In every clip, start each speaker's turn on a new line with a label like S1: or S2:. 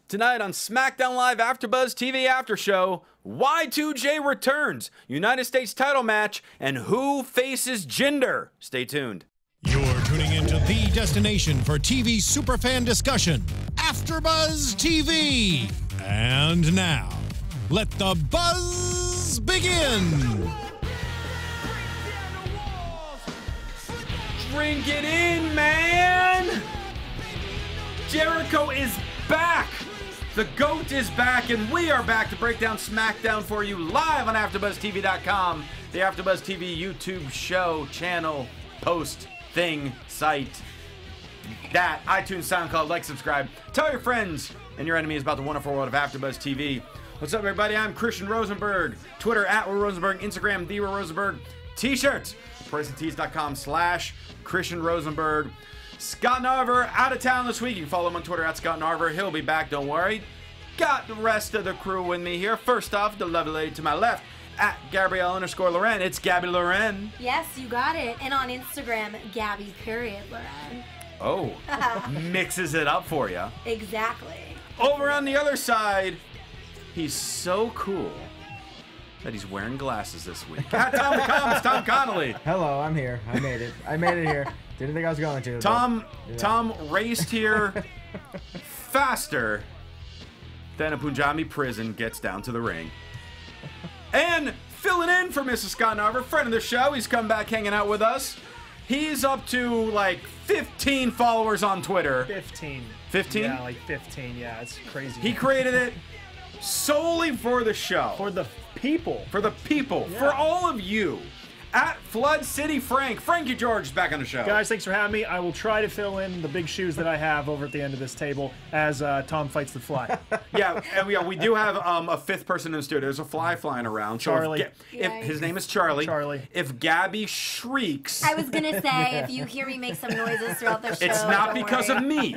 S1: Tonight on SmackDown Live AfterBuzz TV After Show, Y2J returns, United States title match, and who faces Jinder? Stay tuned.
S2: You're tuning into the destination for TV superfan discussion, AfterBuzz TV. And now, let the buzz begin.
S1: Drink it in, man! Jericho is back! The GOAT is back, and we are back to break down SmackDown for you live on AfterBuzzTV.com, the AfterBuzz TV YouTube show, channel, post, thing, site, that, iTunes, SoundCloud, like, subscribe. Tell your friends and your enemies about the wonderful world of AfterBuzz TV. What's up, everybody? I'm Christian Rosenberg. Twitter, @Rosenberg. Instagram, @Rosenberg. T-shirts, PersonTees.com/Christian Rosenberg. Scott Narver out of town this week. You can follow him on Twitter @ScottNarver. He'll be back, don't worry. Got the rest of the crew with me here. First off, the lovely lady to my left, @Gabrielle_Loren. It's Gabby Loren.
S3: Yes, you got it. And on Instagram, Gabby_Loren.
S1: Oh, mixes it up for you.
S3: Exactly.
S1: Over on the other side, he's so cool that he's wearing glasses this week. Tom Connolly.
S4: Hello, I'm here. I made it. I made it here. Didn't think I was going to.
S1: Tom
S4: Tom
S1: raced here faster than a Punjabi prison gets down to the ring. And filling in for Mrs. Scott Narver, friend of the show, he's come back hanging out with us. He's up to like 15 followers on Twitter.
S5: 15.
S1: 15?
S5: Yeah, like 15. Yeah, it's crazy.
S1: He created it solely for the show.
S5: For the people.
S1: For the people.
S5: Yeah.
S1: For all of you. @Flood City Frank. Frankie George is back on the show.
S5: Guys, thanks for having me. I will try to fill in the big shoes that I have over at the end of this table as Tom fights the fly.
S1: Yeah, and we do have a fifth person in the studio. There's a fly flying around.
S5: Charlie.
S1: So if his name is Charlie.
S5: Charlie.
S1: If Gabby shrieks,
S3: I was going to say, if you hear me make some noises throughout the show,
S1: it's not
S3: don't
S1: because
S3: worry.
S1: of me.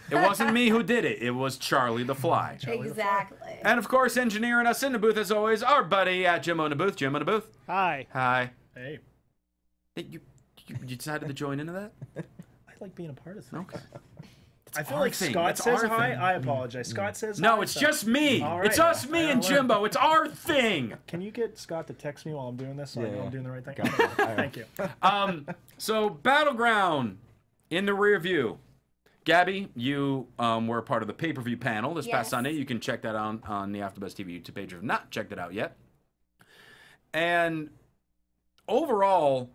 S1: It wasn't me who did it. It was Charlie the Fly.
S3: Exactly.
S1: And of course, engineering us in the booth as always, our buddy @Jim on the booth. Jim on the booth.
S5: Hi.
S1: Hi.
S5: Hey.
S1: Hey, you decided to join into that?
S5: I like being a part of things.
S1: Okay.
S5: I feel
S1: our
S5: like
S1: thing.
S5: Scott
S1: That's
S5: says
S1: our
S5: hi.
S1: thing.
S5: I apologize. Scott says hi.
S1: No, it's
S5: so-
S1: just me.
S5: All right.
S1: It's us, me, and Jimbo. It's our thing.
S5: Can you get Scott to text me while I'm doing this so I know I'm doing the right thing?
S4: Got it. All right.
S5: Thank you.
S1: So Battleground in the rear view. Gabby, you were a part of the pay-per-view panel this past
S3: Yes.
S1: Sunday. You can check that on the AfterBuzz TV YouTube page if you've not checked it out yet. And overall,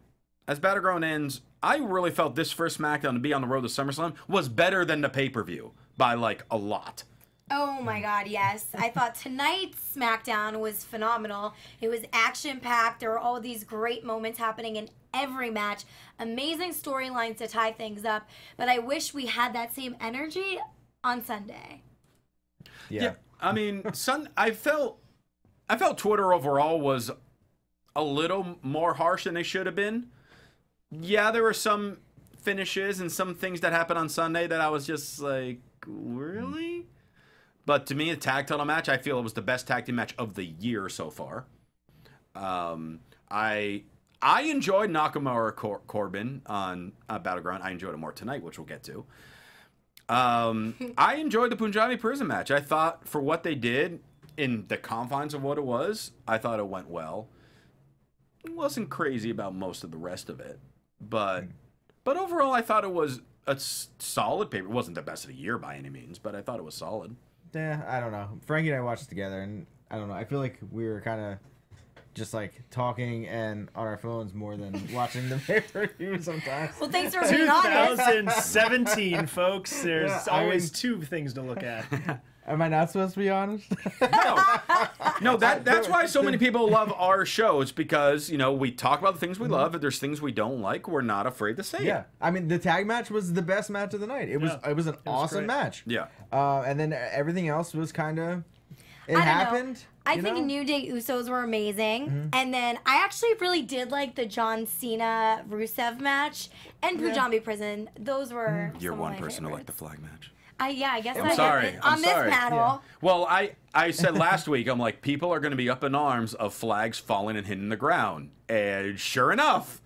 S1: as Battleground ends, I really felt this first SmackDown to be on the road to SummerSlam was better than the pay-per-view by like a lot.
S3: Oh my God, yes. I thought tonight's SmackDown was phenomenal. It was action-packed. There were all these great moments happening in every match. Amazing storylines to tie things up. But I wish we had that same energy on Sunday.
S4: Yeah.
S1: I mean, I felt Twitter overall was a little more harsh than they should have been. Yeah, there were some finishes and some things that happened on Sunday that I was just like, really? But to me, a tag title match, I feel it was the best tag team match of the year so far. I enjoyed Nakamura Corbin on Battleground. I enjoyed it more tonight, which we'll get to. I enjoyed the Punjabi prison match. I thought for what they did in the confines of what it was, I thought it went well. Wasn't crazy about most of the rest of it, but overall, I thought it was a solid paper. It wasn't the best of the year by any means, but I thought it was solid.
S4: Yeah, I don't know. Frankie and I watched it together, and I don't know. I feel like we were kind of just talking and on our phones more than watching the pay-per-view sometimes.
S3: Well, thanks for being honest.
S5: 2017, folks. There's
S4: Yeah,
S5: always two things to look at.
S4: Am I not supposed to be honest?
S1: No, that's why so many people love our shows, because, you know, we talk about the things we love. If there's things we don't like, we're not afraid to say
S4: Yeah.
S1: it.
S4: I mean, the tag match was the best match of the night. It was an awesome
S5: great.
S4: match.
S1: Yeah.
S4: And then everything else was kind of... It
S3: I don't know.
S4: happened.
S3: I
S4: you
S3: think
S4: know?
S3: New Day Usos were amazing. And then I actually really did like the John Cena Rusev match and Punjabi Prison. Those were
S1: You're
S3: some
S1: one
S3: of my
S1: person who liked
S3: favorites.
S1: the flag match.
S3: Yeah, I guess
S1: I'm
S3: I
S1: sorry.
S3: did.
S1: I'm
S3: On this
S1: sorry.
S3: panel.
S1: Well, I said last week, I'm like, people are going to be up in arms of flags falling and hitting the ground. And sure enough,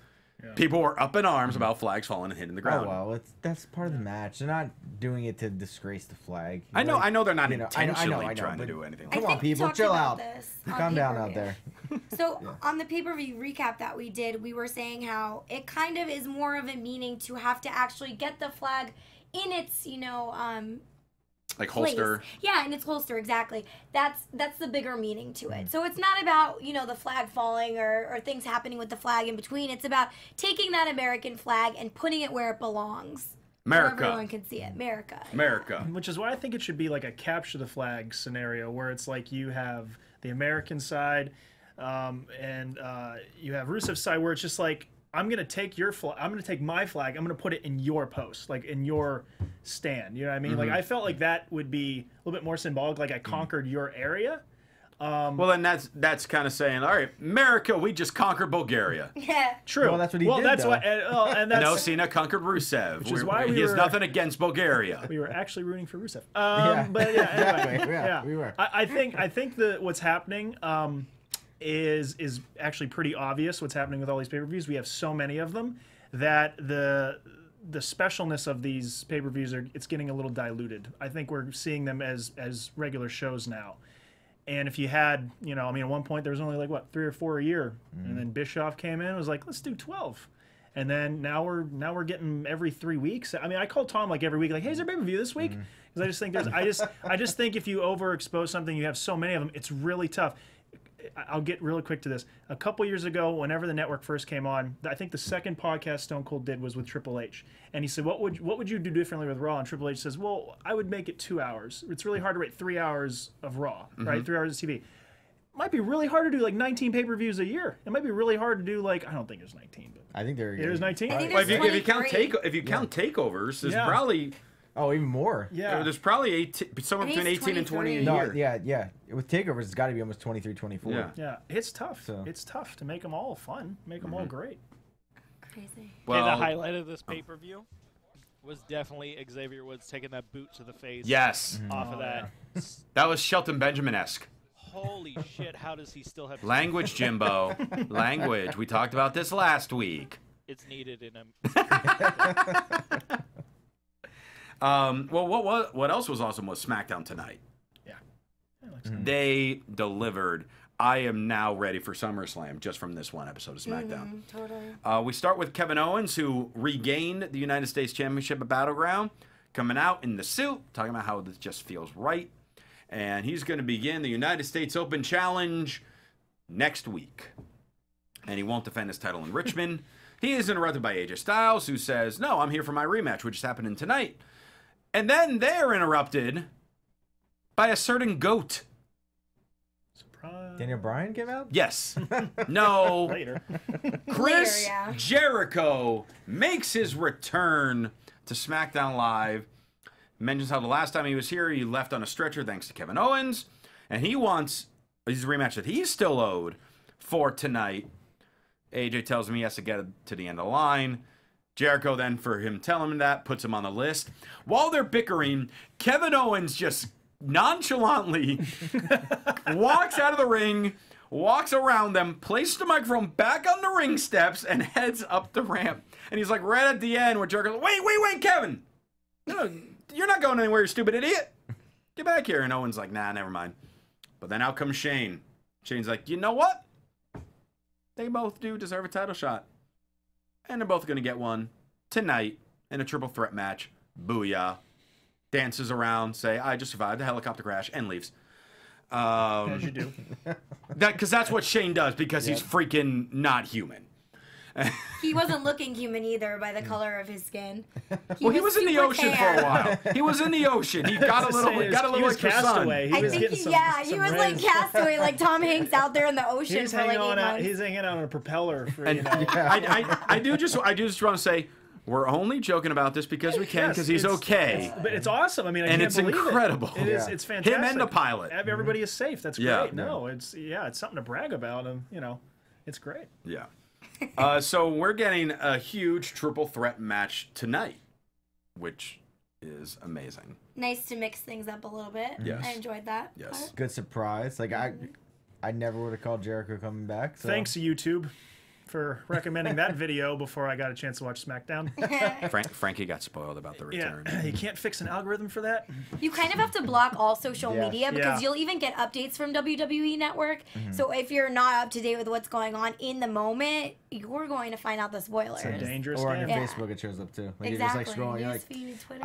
S1: People were up in arms about flags falling and hitting the ground.
S4: Oh well, that's part of the match. They're not doing it to disgrace the flag.
S1: I know they're not
S4: you know,
S1: intentionally
S4: I know,
S1: trying to
S4: but
S1: do anything.
S3: I
S1: Like
S4: Come on,
S3: think we
S4: people,
S3: talked
S4: chill
S3: about
S4: out.
S3: this on
S4: Calm down
S3: pay-per-view.
S4: out there.
S3: So on the pay-per-view recap that we did, we were saying how it kind of is more of a meaning to have to actually get the flag in its,
S1: like holster.
S3: place. Yeah, in its holster, exactly. That's the bigger meaning to it. So it's not about, the flag falling or things happening with the flag in between. It's about taking that American flag and putting it where it belongs. Where
S1: America.
S3: everyone can see it.
S1: America.
S5: Which is why I think it should be like a capture the flag scenario where it's like you have the American side and you have Rusev's side where it's just like, I'm gonna take your flag. I'm gonna take my flag. I'm gonna put it in your post, like in your stand. You know what I mean? Like I felt like that would be a little bit more symbolic. Like I conquered your area.
S1: Well, then that's kind of saying, all right, America, we just conquered Bulgaria.
S3: Yeah.
S5: True.
S4: Well, that's what he
S5: well,
S4: did,
S5: that's
S4: though.
S5: what. And that's
S1: No, Cena conquered Rusev.
S5: Which is why we
S1: he has
S5: were-
S1: nothing against Bulgaria.
S5: we were actually rooting for Rusev.
S4: Yeah.
S5: But yeah, anyway,
S4: Exactly. Yeah, we were.
S5: I think that what's happening is actually pretty obvious. What's happening with all these pay-per-views? We have so many of them that the specialness of these pay-per-views it's getting a little diluted. I think we're seeing them as regular shows now. And if you had, at one point there was only like 3 or 4 a year, and then Bischoff came in and was like, let's do 12. And then now we're getting every 3 weeks. I mean, I call Tom like every week, like, hey, is there a pay-per-view this week? Because I just think I just think if you overexpose something, you have so many of them, it's really tough. I'll get really quick to this. A couple years ago, whenever the network first came on, I think the second podcast Stone Cold did was with Triple H, and he said, "What would you do differently with Raw?" And Triple H says, "Well, I would make it 2 hours. It's really hard to rate 3 hours of Raw, right? 3 hours of TV. It might be really hard to do like 19 pay-per-views a year. It might be really hard to do like I don't think it's 19, but
S4: I think they're.
S5: it was 19.
S3: I think
S1: Well,
S3: there's
S1: if you count
S3: 23.
S1: takeovers, there's
S5: Yeah.
S1: probably
S4: Oh, even more.
S5: Yeah,
S1: there's probably somewhere
S3: I think
S1: between
S3: it's
S1: 18 and 20 a
S3: 23.
S1: year.
S4: Yeah. With takeovers, it's got to be almost 23, 24.
S1: Yeah.
S5: yeah. It's tough.
S4: So-
S5: It's tough to make them all fun, make them all great.
S3: Crazy.
S1: Well,
S6: the highlight of this pay-per-view was definitely Xavier Woods taking that boot to the face.
S1: yes,
S6: Off of that.
S1: that was Shelton Benjamin-esque.
S6: Holy shit! How does he still have?
S1: Language, Jimbo. Language. We talked about this last week.
S6: It's needed in him.
S1: Well, what else was awesome was SmackDown tonight.
S5: Yeah. Looks good.
S1: They delivered. I am now ready for SummerSlam just from this one episode of SmackDown.
S3: Totally.
S1: We start with Kevin Owens, who regained the United States Championship at Battleground, coming out in the suit, talking about how this just feels right. And he's going to begin the United States Open Challenge next week. And he won't defend his title in Richmond. He is interrupted by AJ Styles, who says, no, I'm here for my rematch, which is happening tonight. And then they're interrupted by a certain GOAT.
S5: Surprise.
S4: Daniel Bryan came out?
S1: Yes. No.
S5: Later.
S1: Chris
S3: Later, yeah.
S1: Jericho makes his return to SmackDown Live. Mentions how the last time he was here, he left on a stretcher thanks to Kevin Owens. And he wants his rematch that he's still owed for tonight. AJ tells him he has to get to the end of the line. Jericho then, for him telling him that, puts him on the list. While they're bickering, Kevin Owens just nonchalantly walks out of the ring, walks around them, places the microphone back on the ring steps, and heads up the ramp. And he's like right at the end where Jericho's like, wait, Kevin! No, you're not going anywhere, you stupid idiot! Get back here. And Owens like, nah, never mind. But then out comes Shane. Shane's like, you know what? They both do deserve a title shot. And they're both going to get one tonight in a triple threat match. Booyah. Dances around, say, I just survived a helicopter crash, and leaves.
S5: As you do.
S1: Because that's what Shane does, because he's freaking not human.
S3: He wasn't looking human either by the color of his skin.
S1: Well, he was in the
S3: super
S1: ocean
S3: tan.
S1: for a while. He was in the ocean. He got a little,
S5: He
S1: extra sun.
S5: Castaway. He
S3: I
S5: was
S3: think
S5: getting
S3: he,
S5: some,
S3: he
S5: some
S3: was like
S5: rays.
S3: Castaway, like Tom Hanks out there in the ocean
S5: He's
S3: for like
S5: hanging
S3: 8
S5: on.
S3: months.
S5: He's hanging out on a propeller for
S1: And I do just want to say, we're only joking about this because we can, because he's okay.
S5: But it's awesome. I mean, I
S1: And
S5: can't
S1: it's
S5: believe
S1: incredible.
S5: It is.
S4: Yeah.
S5: It's fantastic.
S1: Him and the pilot.
S5: Everybody is safe. That's
S1: Yeah.
S5: great. No, it's something to brag about. And it's great.
S1: Yeah. So we're getting a huge triple threat match tonight, which is amazing.
S3: Nice to mix things up a little bit.
S1: Yes.
S3: I enjoyed that.
S1: Yes.
S3: part.
S4: Good surprise. Like I never would have called Jericho coming back. So.
S5: Thanks, YouTube. for recommending that video before I got a chance to watch SmackDown.
S1: Frankie got spoiled about the return.
S5: Yeah, you can't fix an algorithm for that.
S3: You kind of have to block all social
S4: Yeah.
S3: media because
S5: Yeah.
S3: you'll even get updates from WWE Network. So if you're not up to date with what's going on in the moment, you're going to find out the spoilers.
S5: It's a dangerous
S4: Or on your
S5: game.
S3: Yeah.
S4: Facebook, it shows up too. Like
S3: Exactly.
S4: you're just like scrolling. You're like,
S3: Newsfeed, Twitter.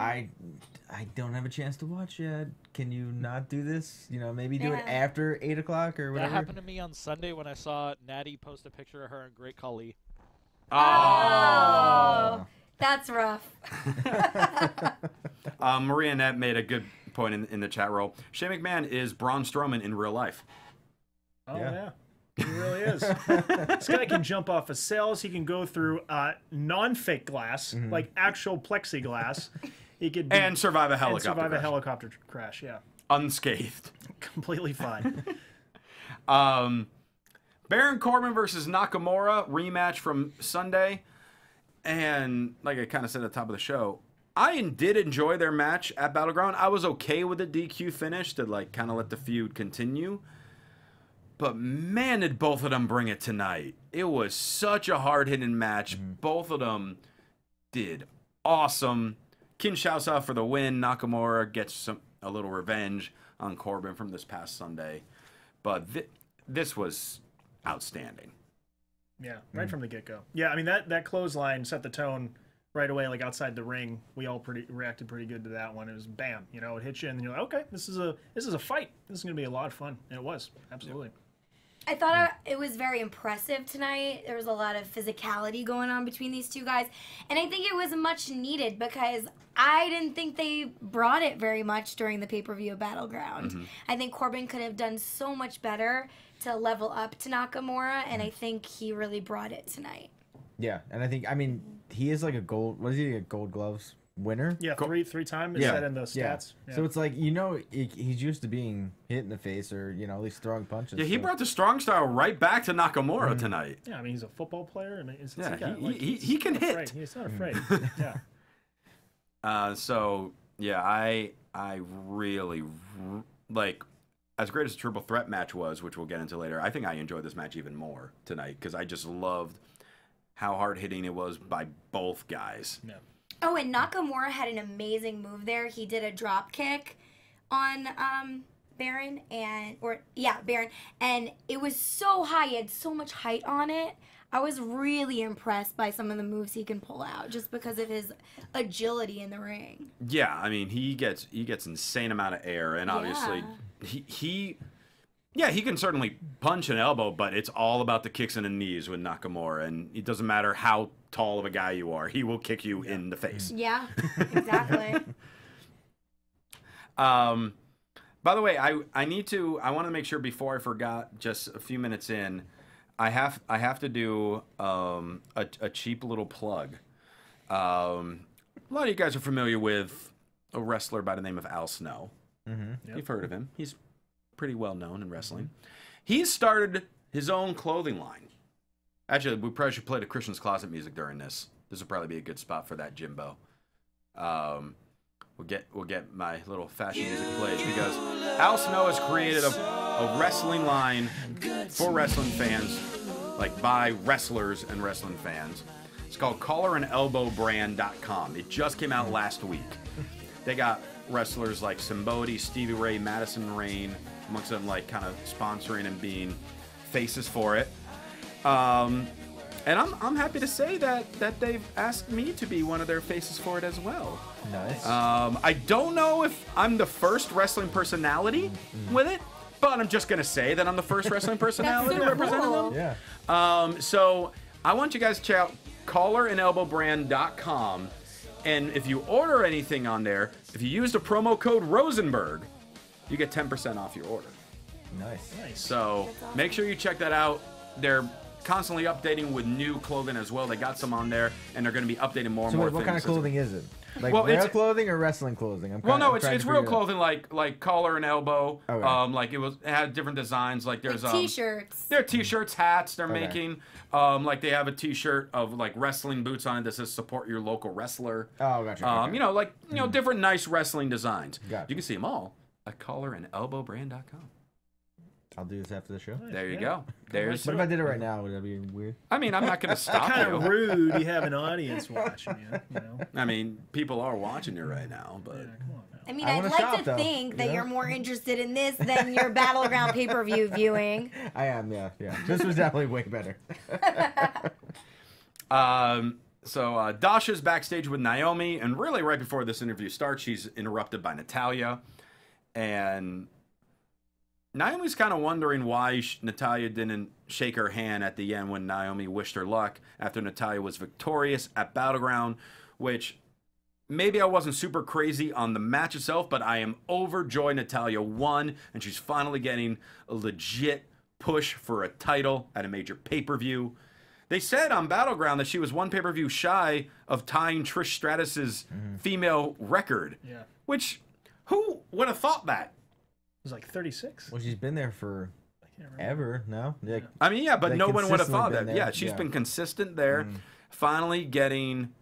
S4: I don't have a chance to watch yet. Can you not do this? You know, maybe do it
S3: Yeah.
S4: after 8 o'clock or
S6: That
S4: whatever.
S6: happened to me on Sunday when I saw Natty post a picture of her in Great Khali.
S3: Oh, that's rough.
S1: Maria Annette made a good point in the chat roll. Shane McMahon is Braun Strowman in real life.
S5: Oh,
S4: Yeah.
S5: yeah. He really is. This guy can jump off of cells. He can go through non-fake glass, like actual plexiglass. He could
S1: And survive a
S5: and
S1: helicopter
S5: survive a
S1: crash.
S5: helicopter crash. Yeah,
S1: Unscathed.
S5: completely fine.
S1: Baron Corbin versus Nakamura rematch from Sunday. And like I kind of said at the top of the show, I did enjoy their match at Battleground. I was okay with the DQ finish to like kind of let the feud continue. But man, did both of them bring it tonight. It was such a hard-hitting match. Both of them did awesome. Kinshasa for the win. Nakamura gets a little revenge on Corbin from this past Sunday. But this was outstanding.
S5: Yeah, right from the get-go. Yeah, I mean that clothesline set the tone right away. Like outside the ring, we all reacted pretty good to that one. It was bam, you know, it hits you, and then you're like, okay, this is a fight. This is gonna be a lot of fun, and it was absolutely.
S3: I thought it was very impressive tonight. There was a lot of physicality going on between these two guys. And I think it was much needed because I didn't think they brought it very much during the pay-per-view of Battleground. I think Corbin could have done so much better to level up to Nakamura, and I think he really brought it tonight.
S4: Yeah, and I think he is like a gold. Was he a Gold Gloves winner?
S5: Yeah, three times it
S1: Yeah.
S5: said in the stats. Yeah.
S4: So it's like he's used to being hit in the face or at least throwing punches.
S1: Yeah, he
S4: so-
S1: brought the strong style right back to Nakamura tonight.
S5: Yeah, I mean he's a football player, and it's
S1: Yeah,
S5: a guy,
S1: he can
S5: not
S1: hit.
S5: afraid. He's not afraid. Yeah.
S1: So yeah, I really like, as great as the triple threat match was, which we'll get into later. I think I enjoyed this match even more tonight because I just loved how hard hitting it was by both guys.
S5: Yeah.
S3: Oh, and Nakamura had an amazing move there. He did a drop kick on Baron, and it was so high. He had so much height on it. I was really impressed by some of the moves he can pull out just because of his agility in the ring.
S1: Yeah, I mean he gets insane amount of air, and obviously he can certainly punch an elbow, but it's all about the kicks and the knees with Nakamura, and it doesn't matter how tall of a guy you are, he will kick you in the face.
S3: Yeah, exactly.
S1: By the way, I want to make sure before I forgot, just a few minutes in, I have to do a cheap little plug. A lot of you guys are familiar with a wrestler by the name of Al Snow.
S5: Yep.
S1: You've heard of him. He's pretty well known in wrestling. He's started his own clothing line. Actually, we probably should play the Christian's Closet music during this. This would probably be a good spot for that, Jimbo. We'll get my little fashion music played because Al Snow has created a wrestling line for wrestling fans, like by wrestlers and wrestling fans. It's called collarandelbowbrand.com. It just came out last week. They got wrestlers like Simbodi, Stevie Ray, Madison Rain, amongst them, like kind of sponsoring and being faces for it. And I'm happy to say that they've asked me to be one of their faces for it as well.
S4: Nice.
S1: I don't know if I'm the first wrestling personality with it, but I'm just gonna say that I'm the first wrestling personality
S3: super
S1: representing
S3: cool.
S1: them.
S4: Yeah.
S1: So I want you guys to check out collarandelbowbrand.com, and if you order anything on there, if you use the promo code Rosenberg, you get 10% off your order.
S4: Nice.
S1: So make sure you check that out. They're constantly updating with new clothing as well. They got some on there, and they're going to be updating more and
S4: So
S1: more
S4: what
S1: things.
S4: kind of clothing is it? Like
S1: Well,
S4: real
S1: it's-
S4: clothing or wrestling clothing?
S1: Well, no,
S4: I'm trying
S1: it's
S4: to
S1: real
S4: figure it out.
S1: clothing, like collar and elbow.
S4: Okay.
S1: Like it had different designs. Like there's
S3: Like t-shirts.
S1: There are t-shirts, hats. They're
S4: Okay.
S1: making. Like they have a t-shirt of like wrestling boots on it that says "Support your local wrestler."
S4: Oh, gotcha. Okay.
S1: You know, different nice wrestling designs.
S4: Gotcha.
S1: You can see them all at collarandelbowbrand.com.
S4: I'll do this after the show.
S1: There you
S5: Yeah.
S1: go. There's.
S4: What if I did it right now? Would that be weird?
S1: I mean, I'm not going to stop
S5: Kind of
S1: you.
S5: rude. You have an audience watching you. You know.
S1: I mean, people are watching you right now, but
S5: Yeah, come on now.
S3: I mean,
S4: I
S3: I'd
S4: wanna
S3: like
S4: shop,
S3: to
S4: though,
S3: think that
S4: you know?
S3: you're more interested in this than your Battleground pay-per-view viewing.
S4: I am, yeah. This was definitely way better.
S1: So Dasha's backstage with Naomi, and really right before this interview starts, she's interrupted by Natalya, and Naomi's kind of wondering why Natalya didn't shake her hand at the end when Naomi wished her luck after Natalya was victorious at Battleground, which maybe I wasn't super crazy on the match itself, but I am overjoyed Natalya won, and she's finally getting a legit push for a title at a major pay-per-view. They said on Battleground that she was one pay-per-view shy of tying Trish Stratus's female record,
S5: Yeah.
S1: which who would have thought that?
S5: It was like 36.
S4: Well, she's been there for
S5: I can't remember.
S4: ever now. Like,
S1: I mean, yeah, but
S4: They
S1: no one would have
S4: consistently
S1: thought
S4: been
S1: that.
S4: there.
S1: Yeah, she's
S4: Yeah.
S1: been consistent there, finally getting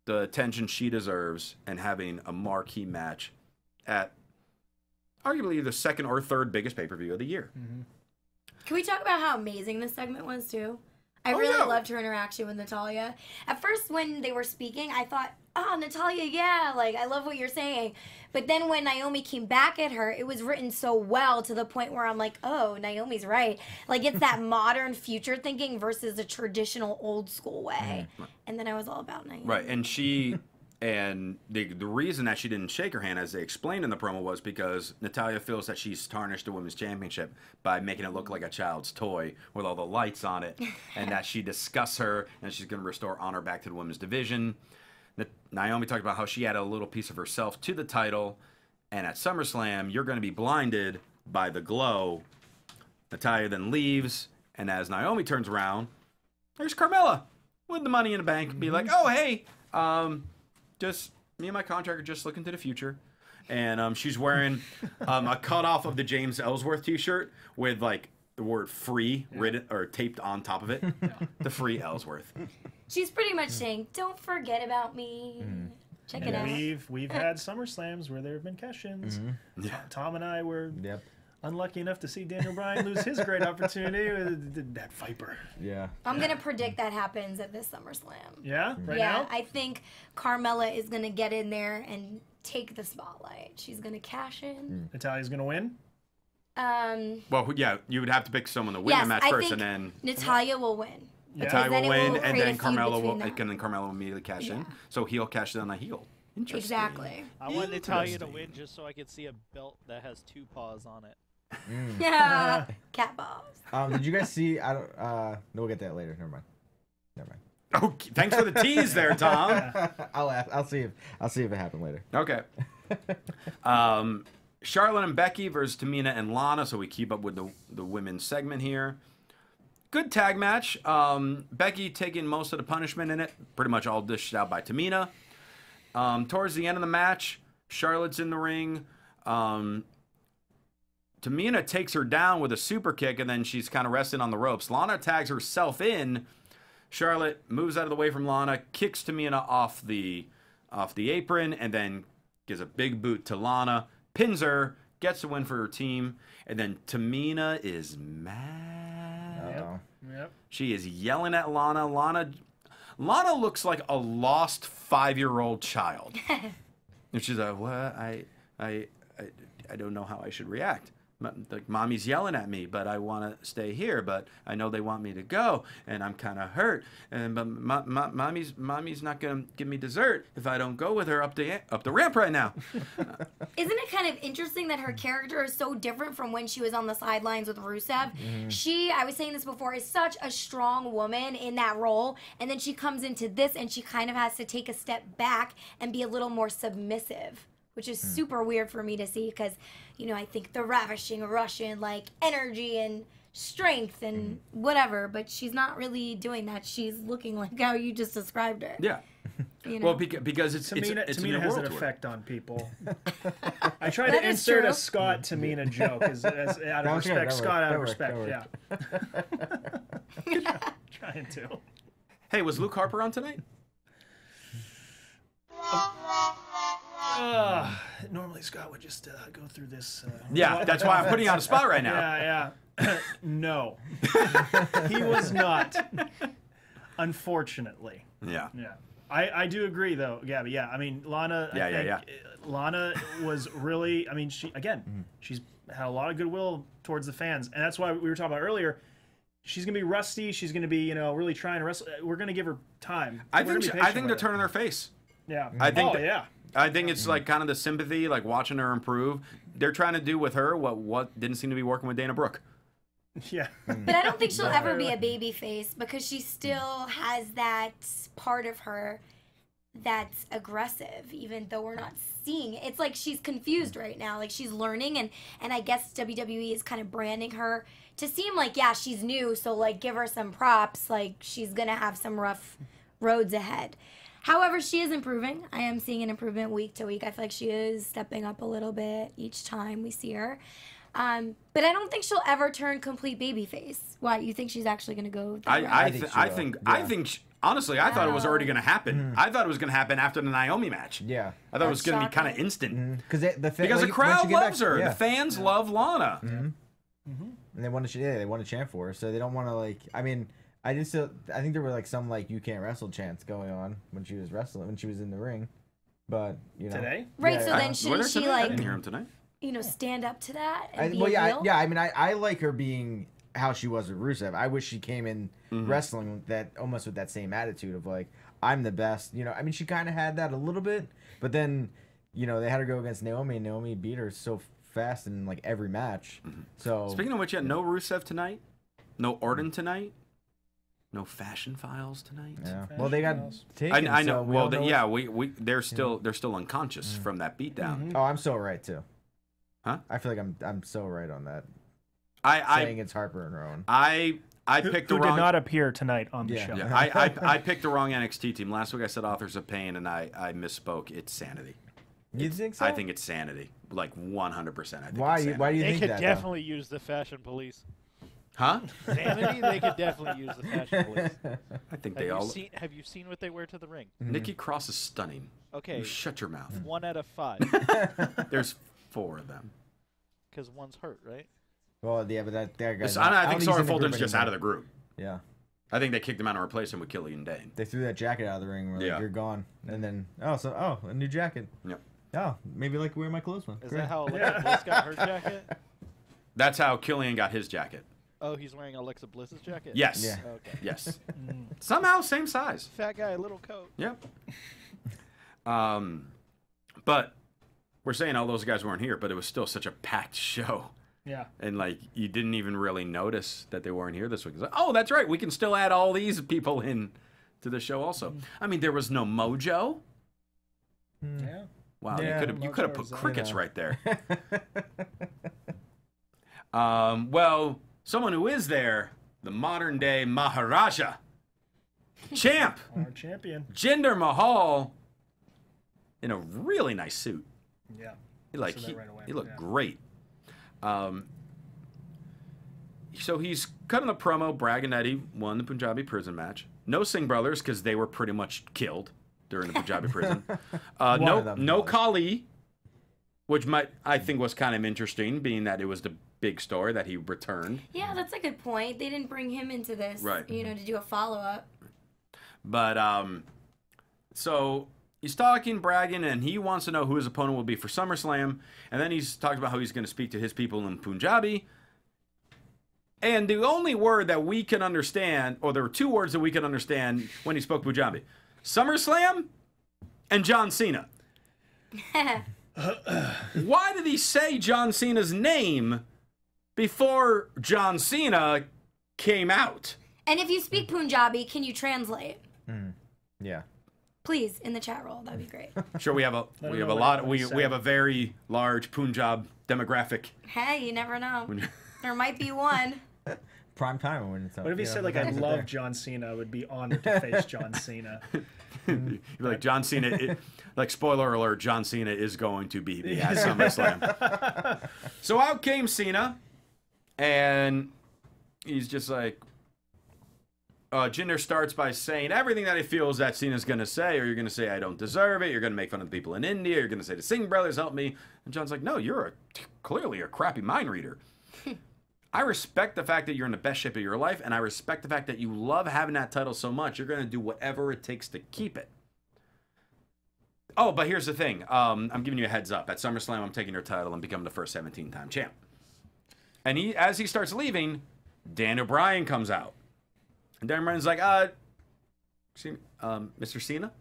S1: the attention she deserves and having a marquee match at arguably the second or third biggest pay-per-view of the year.
S3: Can we talk about how amazing this segment was, too? I
S1: Oh,
S3: really
S1: yeah.
S3: loved her interaction with Natalya. At first, when they were speaking, I thought, oh, Natalya, yeah, like, I love what you're saying. But then when Naomi came back at her, it was written so well to the point where I'm like, oh, Naomi's right. Like, it's that modern future thinking versus a traditional old school way. And then I was all about Naomi.
S1: Right, and she... And the reason that she didn't shake her hand, as they explained in the promo, was because Natalya feels that she's tarnished the women's championship by making it look like a child's toy with all the lights on it, and that she discussed her and she's going to restore honor back to the women's division. Naomi talked about how she added a little piece of herself to the title, and at SummerSlam, you're going to be blinded by the glow. Natalya then leaves, and as Naomi turns around, there's Carmella with the money in the bank and be like, oh, hey, just me and my contractor just looking to the future. And she's wearing a cutoff of the James Ellsworth t-shirt with like the word free written or taped on top of it. The free Ellsworth.
S3: She's pretty much saying, don't forget about me. Check it out.
S5: We've had SummerSlams where there have been cash-ins.
S1: Yeah.
S5: Tom and I were
S4: Yep.
S5: unlucky enough to see Daniel Bryan lose his great opportunity with that Viper.
S4: Yeah.
S3: I'm going to predict that happens at this SummerSlam.
S5: Yeah, right
S3: Yeah,
S5: now?
S3: I think Carmella is going to get in there and take the spotlight. She's going to cash in.
S5: Natalya's going to win?
S1: Well, yeah, you would have to pick someone to win the
S3: Yes,
S1: match
S3: I
S1: first,
S3: think
S1: and then
S3: Natalya will win.
S5: Yeah.
S1: Natalya
S3: then
S1: will
S3: it will
S1: win, and
S3: create
S1: then
S3: a feud
S1: Carmella will,
S3: between them.
S1: and then Carmella will immediately cash in.
S3: Yeah.
S1: So he'll cash in on a heel. Interesting.
S3: Exactly.
S6: I want Natalya to win just so I could see a belt that has 2 paws on it.
S3: Yeah. Cat balls.
S4: Did you guys see? I don't. No, we'll get that later. Never mind.
S1: Okay, thanks for the tease there, Tom.
S4: I'll ask. I'll see if it happened later.
S1: Okay. Charlotte and Becky versus Tamina and Lana, so we keep up with the women's segment here. Good tag match. Becky taking most of the punishment in it, pretty much all dished out by Tamina. Towards the end of the match, Charlotte's in the ring. Tamina takes her down with a super kick, and then she's kind of resting on the ropes. Lana tags herself in. Charlotte moves out of the way from Lana, kicks Tamina off the apron, and then gives a big boot to Lana, pins her, gets the win for her team, and then Tamina is mad.
S4: Uh-oh.
S5: Yep.
S1: She is yelling at Lana. Lana looks like a lost 5-year-old child. And she's like, "What? I don't know how I should react. Like, mommy's yelling at me, but I want to stay here. But I know they want me to go, and I'm kind of hurt. And but mommy's not gonna give me dessert if I don't go with her up the ramp right now."
S3: Isn't it kind of interesting that her character is so different from when she was on the sidelines with Rusev? She, I was saying this before, is such a strong woman in that role, and then she comes into this and she kind of has to take a step back and be a little more submissive, which is super weird for me to see because, you know, I think the ravishing Russian, like, energy and strength and whatever, but she's not really doing that. She's looking like how you just described her.
S1: Yeah.
S3: You know?
S1: Well, because it's
S5: Tamina
S1: a
S5: has
S1: world
S5: an
S1: tour.
S5: effect on people. I tried
S3: That
S5: to
S3: is
S5: insert
S3: true.
S5: a Scott Tamina joke as out of
S4: That was good.
S5: respect.
S4: That
S5: Scott out of
S4: worked.
S5: respect.
S4: That
S5: Yeah. Trying to.
S1: Hey, was Luke Harper on tonight?
S5: Normally Scott would just go through this.
S1: Yeah, that's why I'm putting you on the spot right now.
S5: Yeah. No, he was not. Unfortunately.
S1: Yeah.
S5: Yeah. I do agree though, Gabby. Yeah. I mean, Lana. I think Lana was really. I mean, she's had a lot of goodwill towards the fans, and that's why we were talking about earlier. She's gonna be rusty. She's gonna be, really trying to wrestle. We're gonna give her time.
S1: I think they're turning her face.
S5: Yeah.
S1: I think.
S5: Yeah.
S1: I think it's like kind of the sympathy, like watching her improve. They're trying to do with her what didn't seem to be working with Dana Brooke.
S5: Yeah.
S3: But I don't think she'll ever be a baby face because she still has that part of her that's aggressive, even though we're not seeing it. It's like she's confused right now. Like she's learning, and I guess WWE is kind of branding her to seem like, yeah, she's new, so like give her some props. Like she's going to have some rough roads ahead. However, she is improving. I am seeing an improvement week to week. I feel like she is stepping up a little bit each time we see her. But I don't think she'll ever turn complete babyface. Why? You think she's actually going to go?
S1: I think honestly, I thought it was already going to happen. I thought it was going to happen after the Naomi match.
S4: Yeah.
S1: I thought it was going to be kind of instant.
S4: Because
S1: the crowd loves her. Yeah. The fans love Lana.
S4: And they want to chant for her. So they don't want to I think there were like some you can't wrestle chants going on when she was wrestling, when she was in the ring. But
S5: today,
S3: right? So then shouldn't she
S1: I didn't hear him tonight.
S3: Stand up to that? And be
S4: real?
S3: Yeah.
S4: I mean, I like her being how she was with Rusev. I wish she came in wrestling almost with that same attitude of I'm the best. I mean, she kind of had that a little bit, but then they had her go against Naomi, and Naomi beat her so fast in every match. So
S1: speaking of which, no Rusev tonight, no Orton tonight. No fashion files tonight.
S4: Yeah. Well, they got taken.
S1: I know.
S4: So
S1: they're still unconscious from that beatdown.
S4: Oh, I'm so right too.
S1: Huh?
S4: I feel like I'm so right on that. Saying it's Harper and Rowan.
S1: I picked the wrong.
S5: Who did not appear tonight on the show.
S1: Yeah. I picked the wrong NXT team last week. I said Authors of Pain, and I misspoke. It's Sanity.
S4: You think so?
S1: I think it's Sanity, 100%.
S4: Why do you think that?
S6: They could definitely use the fashion police.
S1: Huh?
S6: Sanity, they could definitely use the fashion police.
S1: I think
S6: Have you seen what they wear to the ring?
S1: Nikki Cross is stunning.
S6: Okay.
S1: You shut your mouth.
S6: 1 out of 5.
S1: There's 4 of them.
S6: Because one's hurt, right?
S4: Well, yeah, but that guy's
S1: I think Sorry Fulton's just out of the group.
S4: Yeah.
S1: I think they kicked him out and replaced him with Killian Dane.
S4: They threw that jacket out of the ring. You're gone. And then, a new jacket.
S1: Yep.
S4: Oh, maybe wear my clothes one.
S6: Is that how Alexa Bliss got her jacket?
S1: That's how Killian got his jacket.
S6: Oh, he's wearing Alexa Bliss's jacket?
S1: Yes.
S4: Yeah.
S6: Okay.
S1: Yes. Somehow same size.
S6: Fat guy, little coat.
S1: Yep. But we're saying all those guys weren't here, but it was still such a packed show.
S5: Yeah.
S1: And you didn't even really notice that they weren't here this week. It's like, oh, that's right. We can still add all these people in to the show also. I mean, there was no Mojo.
S5: Yeah.
S1: Wow,
S4: Yeah,
S1: you could have put crickets right there.
S4: Yeah.
S1: Well, someone who is there, the modern day Maharaja, champ,
S5: Our champion.
S1: Jinder Mahal, in a really nice suit.
S5: Yeah.
S1: He
S5: Right away.
S1: he looked great. So he's cutting a promo bragging that he won the Punjabi prison match. No Singh brothers because they were pretty much killed during the Punjabi prison. No Kali, which I think was kind of interesting, being that it was the big story that he returned.
S3: Yeah, that's a good point. They didn't bring him into this,
S1: Right.
S3: to do a follow-up.
S1: But, so he's talking, bragging, and he wants to know who his opponent will be for SummerSlam. And then he's talking about how he's going to speak to his people in Punjabi. And the only word that we can understand, or there were 2 words that we can understand when he spoke Punjabi. SummerSlam and John Cena. Why did he say John Cena's name before John Cena came out?
S3: And if you speak Punjabi, can you translate?
S4: Yeah.
S3: Please, in the chat roll. That'd be great.
S1: Sure, we have a very large Punjab demographic.
S3: Hey, you never know. There might be one.
S4: Prime time when it's.
S5: What if he said I love John Cena? I would be honored to face John Cena.
S1: You'd be like, John Cena, spoiler alert, John Cena is going to be at SummerSlam. So out came Cena, and he's just like, Jinder starts by saying everything that he feels that Cena's going to say, or you're going to say, I don't deserve it. You're going to make fun of the people in India. You're going to say, the Singh brothers help me. And John's like, no, you're clearly a crappy mind reader. I respect the fact that you're in the best shape of your life, and I respect the fact that you love having that title so much, you're going to do whatever it takes to keep it. Oh, but here's the thing. I'm giving you a heads up. At SummerSlam, I'm taking your title and becoming the first 17-time champ. And as he starts leaving, Dan O'Brien comes out. And Dan O'Brien's like, Mr. Cena?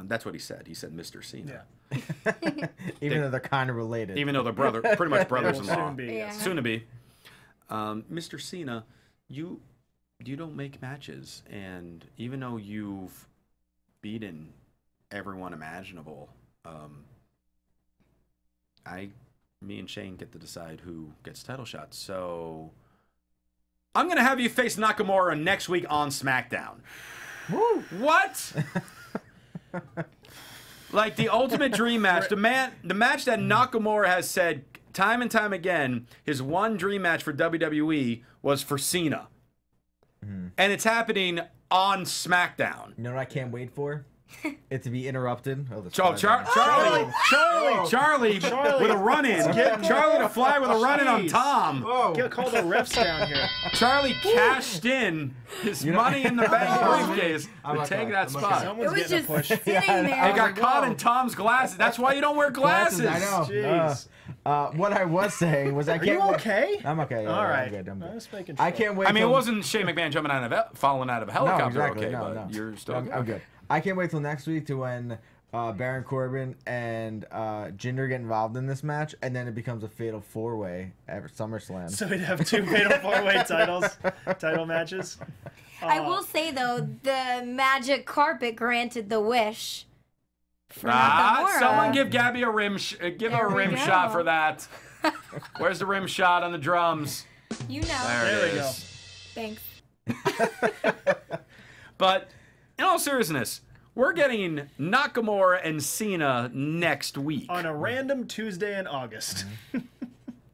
S1: That's what he said. He said Mr. Cena.
S5: Yeah.
S4: Even though they're kind of related.
S1: Even though they're pretty much brothers-in-law.
S5: Soon be.
S3: Yeah.
S1: Soon to be. Mr. Cena, you don't make matches. And even though you've beaten everyone imaginable, me and Shane get to decide who gets title shots. So I'm going to have you face Nakamura next week on SmackDown.
S4: Woo!
S1: What? Like the ultimate dream match. The match that Nakamura has said time and time again, his one dream match for WWE was for Cena. And it's happening on SmackDown.
S4: You know what I can't wait for? It to be interrupted. Oh,
S1: Charlie with a run-in. Charlie to fly with a run-in on Tom.
S5: Call the refs down here.
S1: Charlie cashed in his money in the bank briefcase to take that spot.
S3: It
S5: Someone's
S3: was
S5: getting
S3: just
S5: a push.
S3: sitting
S1: It
S3: there.
S1: got caught in Tom's glasses. That's why you don't wear glasses.
S4: I know.
S5: Jeez.
S4: What I was saying was I
S5: Are
S4: can't.
S5: you okay?
S4: I'm okay. Yeah,
S5: All right.
S4: I'm good. I'm good.
S5: I was making
S4: I
S5: sure.
S4: can't wait.
S1: I mean, it
S4: till-
S1: wasn't Shane McMahon jumping falling out of a helicopter.
S4: No, exactly.
S1: Okay,
S4: No,
S1: but
S4: no.
S1: you're still
S4: I'm good. I can't wait till next week to when Baron Corbin and Jinder get involved in this match, and then it becomes a fatal four-way at SummerSlam.
S5: So we'd have two fatal four-way title matches.
S3: I will say though, the magic carpet granted the wish. For Nakamura.
S1: Someone give Gabby a rim, give her a
S3: There we
S1: rim
S3: go.
S1: shot for that. Where's the rim shot on the drums?
S3: You know.
S1: There it
S5: we go.
S1: is.
S3: Thanks.
S1: But in all seriousness, we're getting Nakamura and Cena next week.
S5: On a random Tuesday in August.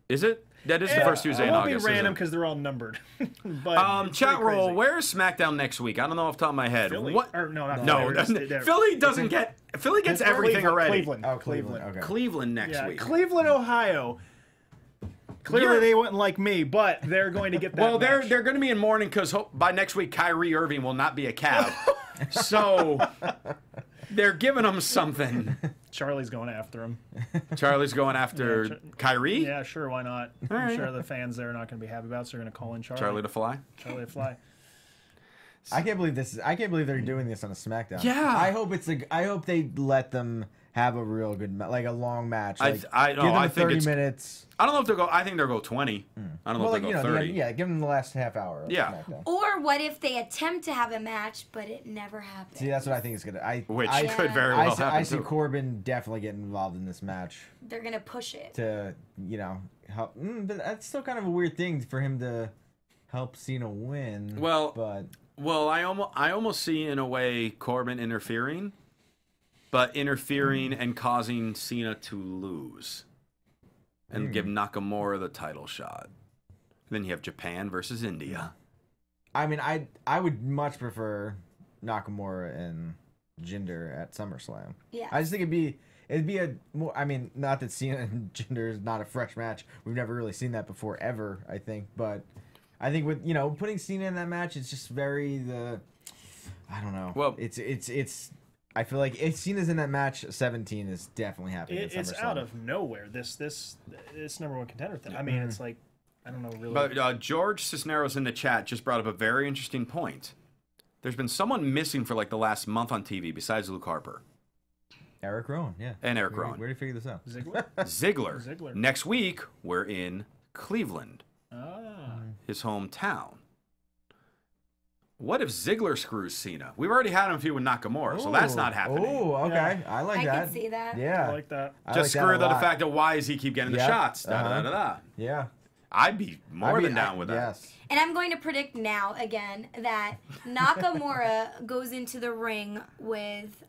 S1: Is it? That is the first Tuesday
S5: it
S1: in
S5: won't
S1: August.
S5: be random
S1: isn't
S5: because they're all numbered. But
S1: it?
S5: it's
S1: Chat
S5: pretty
S1: roll.
S5: crazy.
S1: Where's SmackDown next week? I don't know off the top of my head.
S5: Philly.
S1: What?
S5: Or, no, not
S1: No,
S5: Philly.
S1: Philly doesn't get. Philly gets everything already.
S5: Cleveland.
S4: Oh, Cleveland. Okay.
S1: Cleveland next
S5: Yeah,
S1: week.
S5: Cleveland, Ohio. Clearly,
S1: You're-
S5: they wouldn't like me, but they're going to get that.
S1: Well,
S5: match.
S1: they're going to be in mourning because by next week Kyrie Irving will not be a Cav. So they're giving them something.
S5: Charlie's going after him.
S1: Charlie's going after
S5: Yeah,
S1: Kyrie.
S5: Yeah, sure, why not? I'm sure the fans there are not going to be happy about it, so they're going to call in Charlie.
S1: Charlie to fly.
S5: Charlie to fly.
S4: I can't believe this. I can't believe they're doing this on a SmackDown.
S1: Yeah.
S4: I hope I hope they let them have a real good, like a long match.
S1: I
S4: Like,
S1: th- I- no,
S4: give them
S1: I think
S4: 30
S1: it's-
S4: minutes.
S1: I don't know if they'll go. I think they'll go 20. I don't know
S4: Well,
S1: if
S4: like,
S1: they'll go 30.
S4: yeah, give them the last half hour. Of
S1: Yeah.
S4: SmackDown.
S3: Or what if they attempt to have a match, but it never happens?
S4: See, that's what I think is gonna.
S1: Which
S4: I,
S1: could very
S4: I
S1: well
S4: see,
S1: happen
S4: I see
S1: too.
S4: Corbin definitely getting involved in this match
S3: They're gonna push it.
S4: to, help. But that's still kind of a weird thing for him to help Cena win.
S1: Well,
S4: but
S1: I almost see in a way Corbin interfering, but interfering and causing Cena to lose, and give Nakamura the title shot. Then you have Japan versus India.
S4: I mean, I would much prefer Nakamura and Jinder at SummerSlam.
S3: Yeah.
S4: I just think it'd be a more. I mean, not that Cena and Jinder is not a fresh match. We've never really seen that before ever. I think, but I think with putting Cena in that match, it's just very I don't know.
S1: Well,
S4: it's. I feel like if Cena's in that match, 17 is definitely happening. at
S5: It's
S4: SummerSlam.
S5: out of nowhere. This number one contender thing. I mean, it's like, I don't know really.
S1: But George Cisneros in the chat just brought up a very interesting point. There's been someone missing for like the last month on TV besides Luke Harper
S4: Eric Rowan, yeah.
S1: and Eric
S4: Where
S1: Rowan.
S4: do you figure this out?
S5: Ziggler?
S1: Ziggler. Next week we're in Cleveland, his hometown. What if Ziggler screws Cena? We've already had him feud with Nakamura, so that's not happening.
S4: Oh, okay.
S5: Yeah.
S4: I like
S3: I
S4: that.
S3: can see that.
S4: Yeah.
S5: I like that.
S4: I
S1: Just
S4: like that
S1: screw
S4: a
S1: the
S4: lot.
S1: fact that why does he keep getting the
S4: Yep.
S1: shots? Da, da, da, da.
S4: Yeah.
S1: I'd be more
S4: I'd be-
S1: than down with that.
S4: Yes.
S3: And I'm going to predict now again that Nakamura goes into the ring with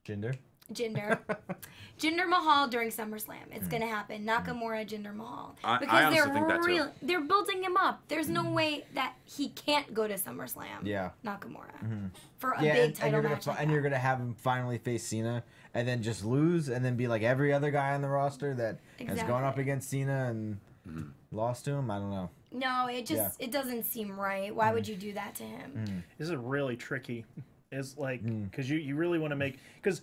S4: Jinder.
S3: Jinder. Jinder Mahal during SummerSlam. It's gonna happen. Nakamura, Jinder Mahal.
S1: I
S3: Because
S1: honestly think that too.
S3: they're building him up. There's no way that he can't go to SummerSlam.
S4: Yeah.
S3: Nakamura. For a
S4: Yeah,
S3: big
S4: and
S3: title
S4: you're
S3: match.
S4: gonna and you're gonna have him finally face Cena, and then just lose, and then be like every other guy on the roster that has gone up
S3: Exactly.
S4: against Cena and lost to him. I don't know.
S3: No, it just it doesn't seem right. Why would you do that to him?
S5: This is really tricky. It's like because you really want to make because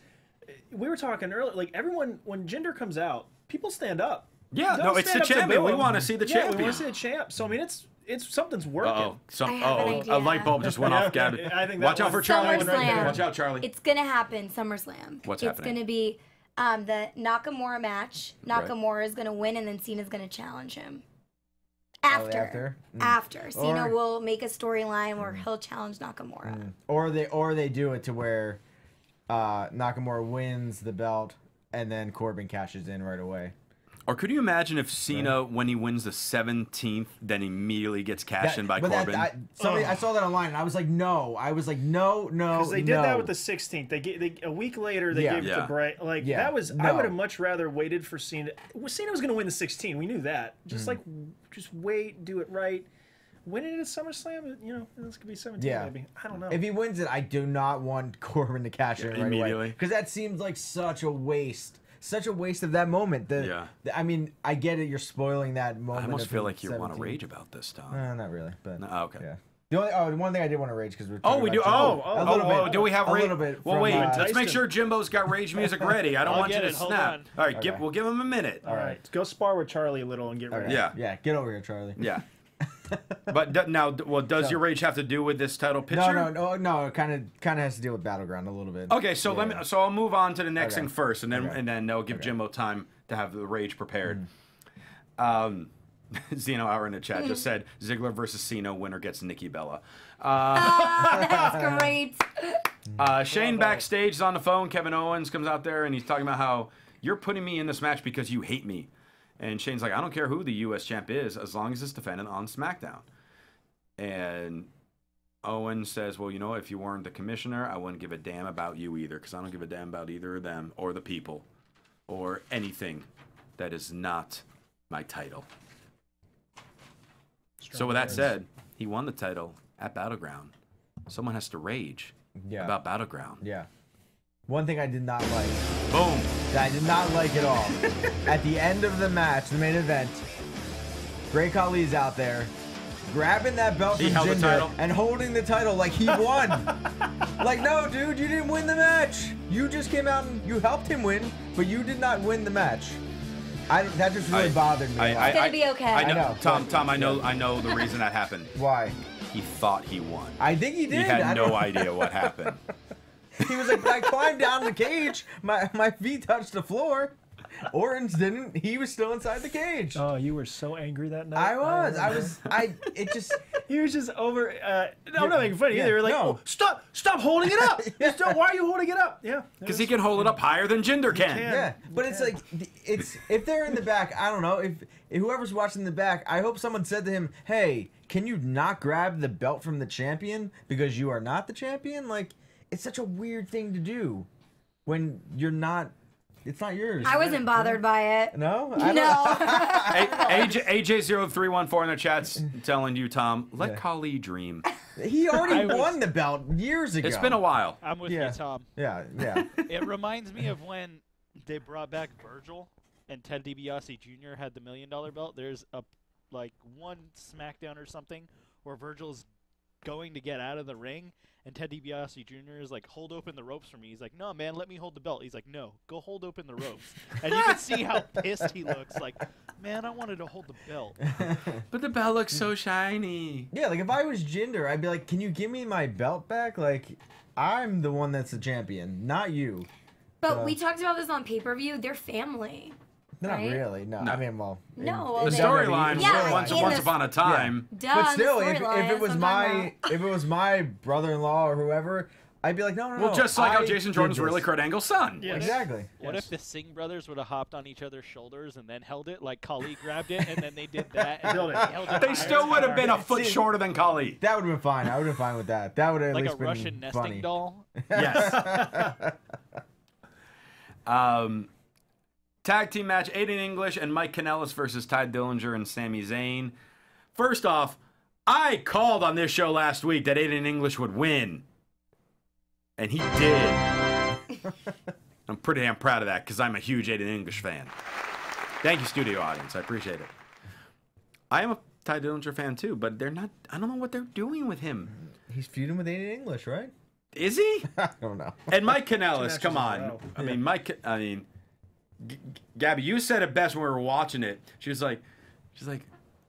S5: we were talking earlier. Like everyone when Jinder comes out, people stand up.
S1: Yeah,
S5: They'll
S1: no, it's
S5: stand
S1: the
S5: up to
S1: champion.
S5: boo
S1: We
S5: him.
S1: want to see the
S5: Yeah, we
S1: champion.
S5: want to see the champ. So I mean, it's something's working.
S3: I have an
S1: A
S3: idea.
S1: light bulb just went off, Gabby.
S5: I think that
S1: Watch out for
S5: was
S1: Charlie.
S5: that one right there.
S1: Watch out, Charlie.
S3: It's gonna happen SummerSlam.
S1: What's
S3: it's
S1: happening?
S3: gonna be the Nakamura match. Nakamura is gonna win, and then Cena's gonna challenge him. After. Cena will make a storyline where he'll challenge Nakamura.
S4: Or they do it to where Nakamura wins the belt, and then Corbin cashes in right away.
S1: Or could you imagine if Cena, when he wins the 17th, then immediately gets cashed in by Corbin?
S4: I saw that online, and I was like, no. No.
S5: Because they did that with the 16th. A week later they gave it to Bray. Like that was I would have much rather waited for Cena. Well, Cena was going to win the 16. We knew that. Just just wait, do it right. Win it at SummerSlam. You know, this could be 17 maybe. I don't know.
S4: If he wins it, I do not want Corbin to cash in right
S1: immediately.
S4: because that seems like such a waste. Such a waste of that moment. I mean, I get it. You're spoiling that moment.
S1: I almost
S4: of
S1: feel
S4: him
S1: like you want to
S4: 17.
S1: rage about this, Tom.
S4: Not really, but
S1: Okay.
S4: Yeah. The one thing I did want to rage because we're
S1: Oh, we do.
S4: a little bit.
S1: Do we have
S4: a
S1: rage?
S4: little bit?
S1: Well,
S4: from,
S1: wait. Let's
S5: Tyson.
S1: make sure Jimbo's got rage music ready. I don't
S6: I'll
S1: want you
S6: get
S1: to
S6: it. Hold
S1: snap.
S6: on.
S1: All right,
S4: Okay.
S1: we'll give him a minute.
S5: All right, go spar with Charlie a little and get ready.
S1: Yeah.
S4: Yeah. Get over here, Charlie.
S1: Yeah. But does your rage have to do with this title picture?
S4: No. It kind of has to deal with Battleground a little bit.
S1: Okay, so So I'll move on to the next thing first, and then
S4: Okay.
S1: they'll give Jimbo time to have the rage prepared. Zeno Hour in the chat just said Ziggler versus Cena, winner gets Nikki Bella.
S3: That's great.
S1: Shane backstage is on the phone. Kevin Owens comes out there and he's talking about how you're putting me in this match because you hate me. And Shane's like, I don't care who the U.S. champ is as long as it's defended on SmackDown. And Owens says, well, you know, if you weren't the commissioner, I wouldn't give a damn about you either because I don't give a damn about either of them or the people or anything that is not my title. So with that said, he won the title at Battleground. Someone has to rage about Battleground.
S4: Yeah. One thing I did not like.
S1: Boom.
S4: That I did not like at all. At the end of the match, the main event, Great Khali's out there grabbing that belt from
S1: held the
S4: Jinder
S1: title.
S4: and holding the title like he won. Like, no, dude, you didn't win the match. You just came out and you helped him win, but you did not win the match. That just really bothered me. a lot.
S3: It's gonna be okay.
S1: I know,
S4: I know.
S1: Tom. I know the reason that happened.
S4: Why?
S1: He thought he won.
S4: I think he did.
S1: He had no idea what happened.
S4: He was like, I climbed down the cage. My feet touched the floor. Orange didn't. He was still inside the cage.
S5: Oh, you were so angry that night. He was just over. I'm not making fun of you. They were like,
S4: no.
S5: oh, stop holding it up. Why are you holding it up? Yeah.
S1: Because he can hold it up higher than Jinder can.
S4: Yeah, but it's like, if they're in the back, I don't know. If whoever's watching in the back, I hope someone said to him, hey, can you not grab the belt from the champion because you are not the champion? Like, it's such a weird thing to do when you're not. It's not yours.
S3: I wasn't bothered by it.
S4: No?
S1: AJ0314 in the chat's telling you, Tom, let Khali dream.
S4: He already won the belt years ago.
S1: It's been a while.
S6: I'm with you, Tom.
S4: Yeah.
S6: It reminds me of when they brought back Virgil and Ted DiBiase Jr. had the $1 Million belt. There's one SmackDown or something where Virgil's going to get out of the ring, and Ted DiBiase Jr. is like, hold open the ropes for me. He's like, no, man, let me hold the belt. He's like, no, go hold open the ropes. And you can see how pissed he looks. Like, man, I wanted to hold the belt.
S1: But the belt looks so shiny.
S4: Yeah, like if I was Jinder, I'd be like, can you give me my belt back? Like, I'm the one that's the champion, not you.
S3: But we talked about this on pay-per-view. They're family.
S4: Not
S3: right?
S4: really. No. I mean, well.
S3: No,
S1: The
S3: they-
S1: storyline
S3: Yeah,
S1: once
S3: in
S1: once
S3: the-
S1: upon a time.
S3: Duh,
S4: But still,
S3: the
S4: if
S3: storyline,
S4: it was
S3: that's what I'm
S4: my
S3: talking about.
S4: if it was my brother-in-law or whoever, I'd be like, no.
S1: Well, just like how
S4: I
S1: Jason
S4: did
S1: Jordan's
S4: this.
S1: really Kurt Angle's son.
S5: Yes.
S4: Exactly.
S6: What if the Singh brothers would have hopped on each other's shoulders and then held it, like Khali grabbed it, and then they did that? And
S5: Held it.
S6: held it
S1: They
S6: higher.
S1: still would have been a foot shorter than Khali.
S4: That would have been fine. I would have been fine with that. That would have at
S6: like
S4: least
S6: a
S4: been
S6: Russian nesting
S4: funny.
S6: doll.
S1: Yes. Tag team match, Aiden English and Mike Kanellis versus Ty Dillinger and Sami Zayn. First off, I called on this show last week that Aiden English would win. And he did. I'm pretty damn proud of that because I'm a huge Aiden English fan. Thank you, studio audience. I appreciate it. I am a Ty Dillinger fan too, but they're not. I don't know what they're doing with him.
S4: He's feuding with Aiden English, right?
S1: Is he?
S4: I don't know.
S1: And Mike Kanellis, come
S5: in a
S1: on.
S5: row.
S1: Gabby, you said it best when we were watching it. She's like,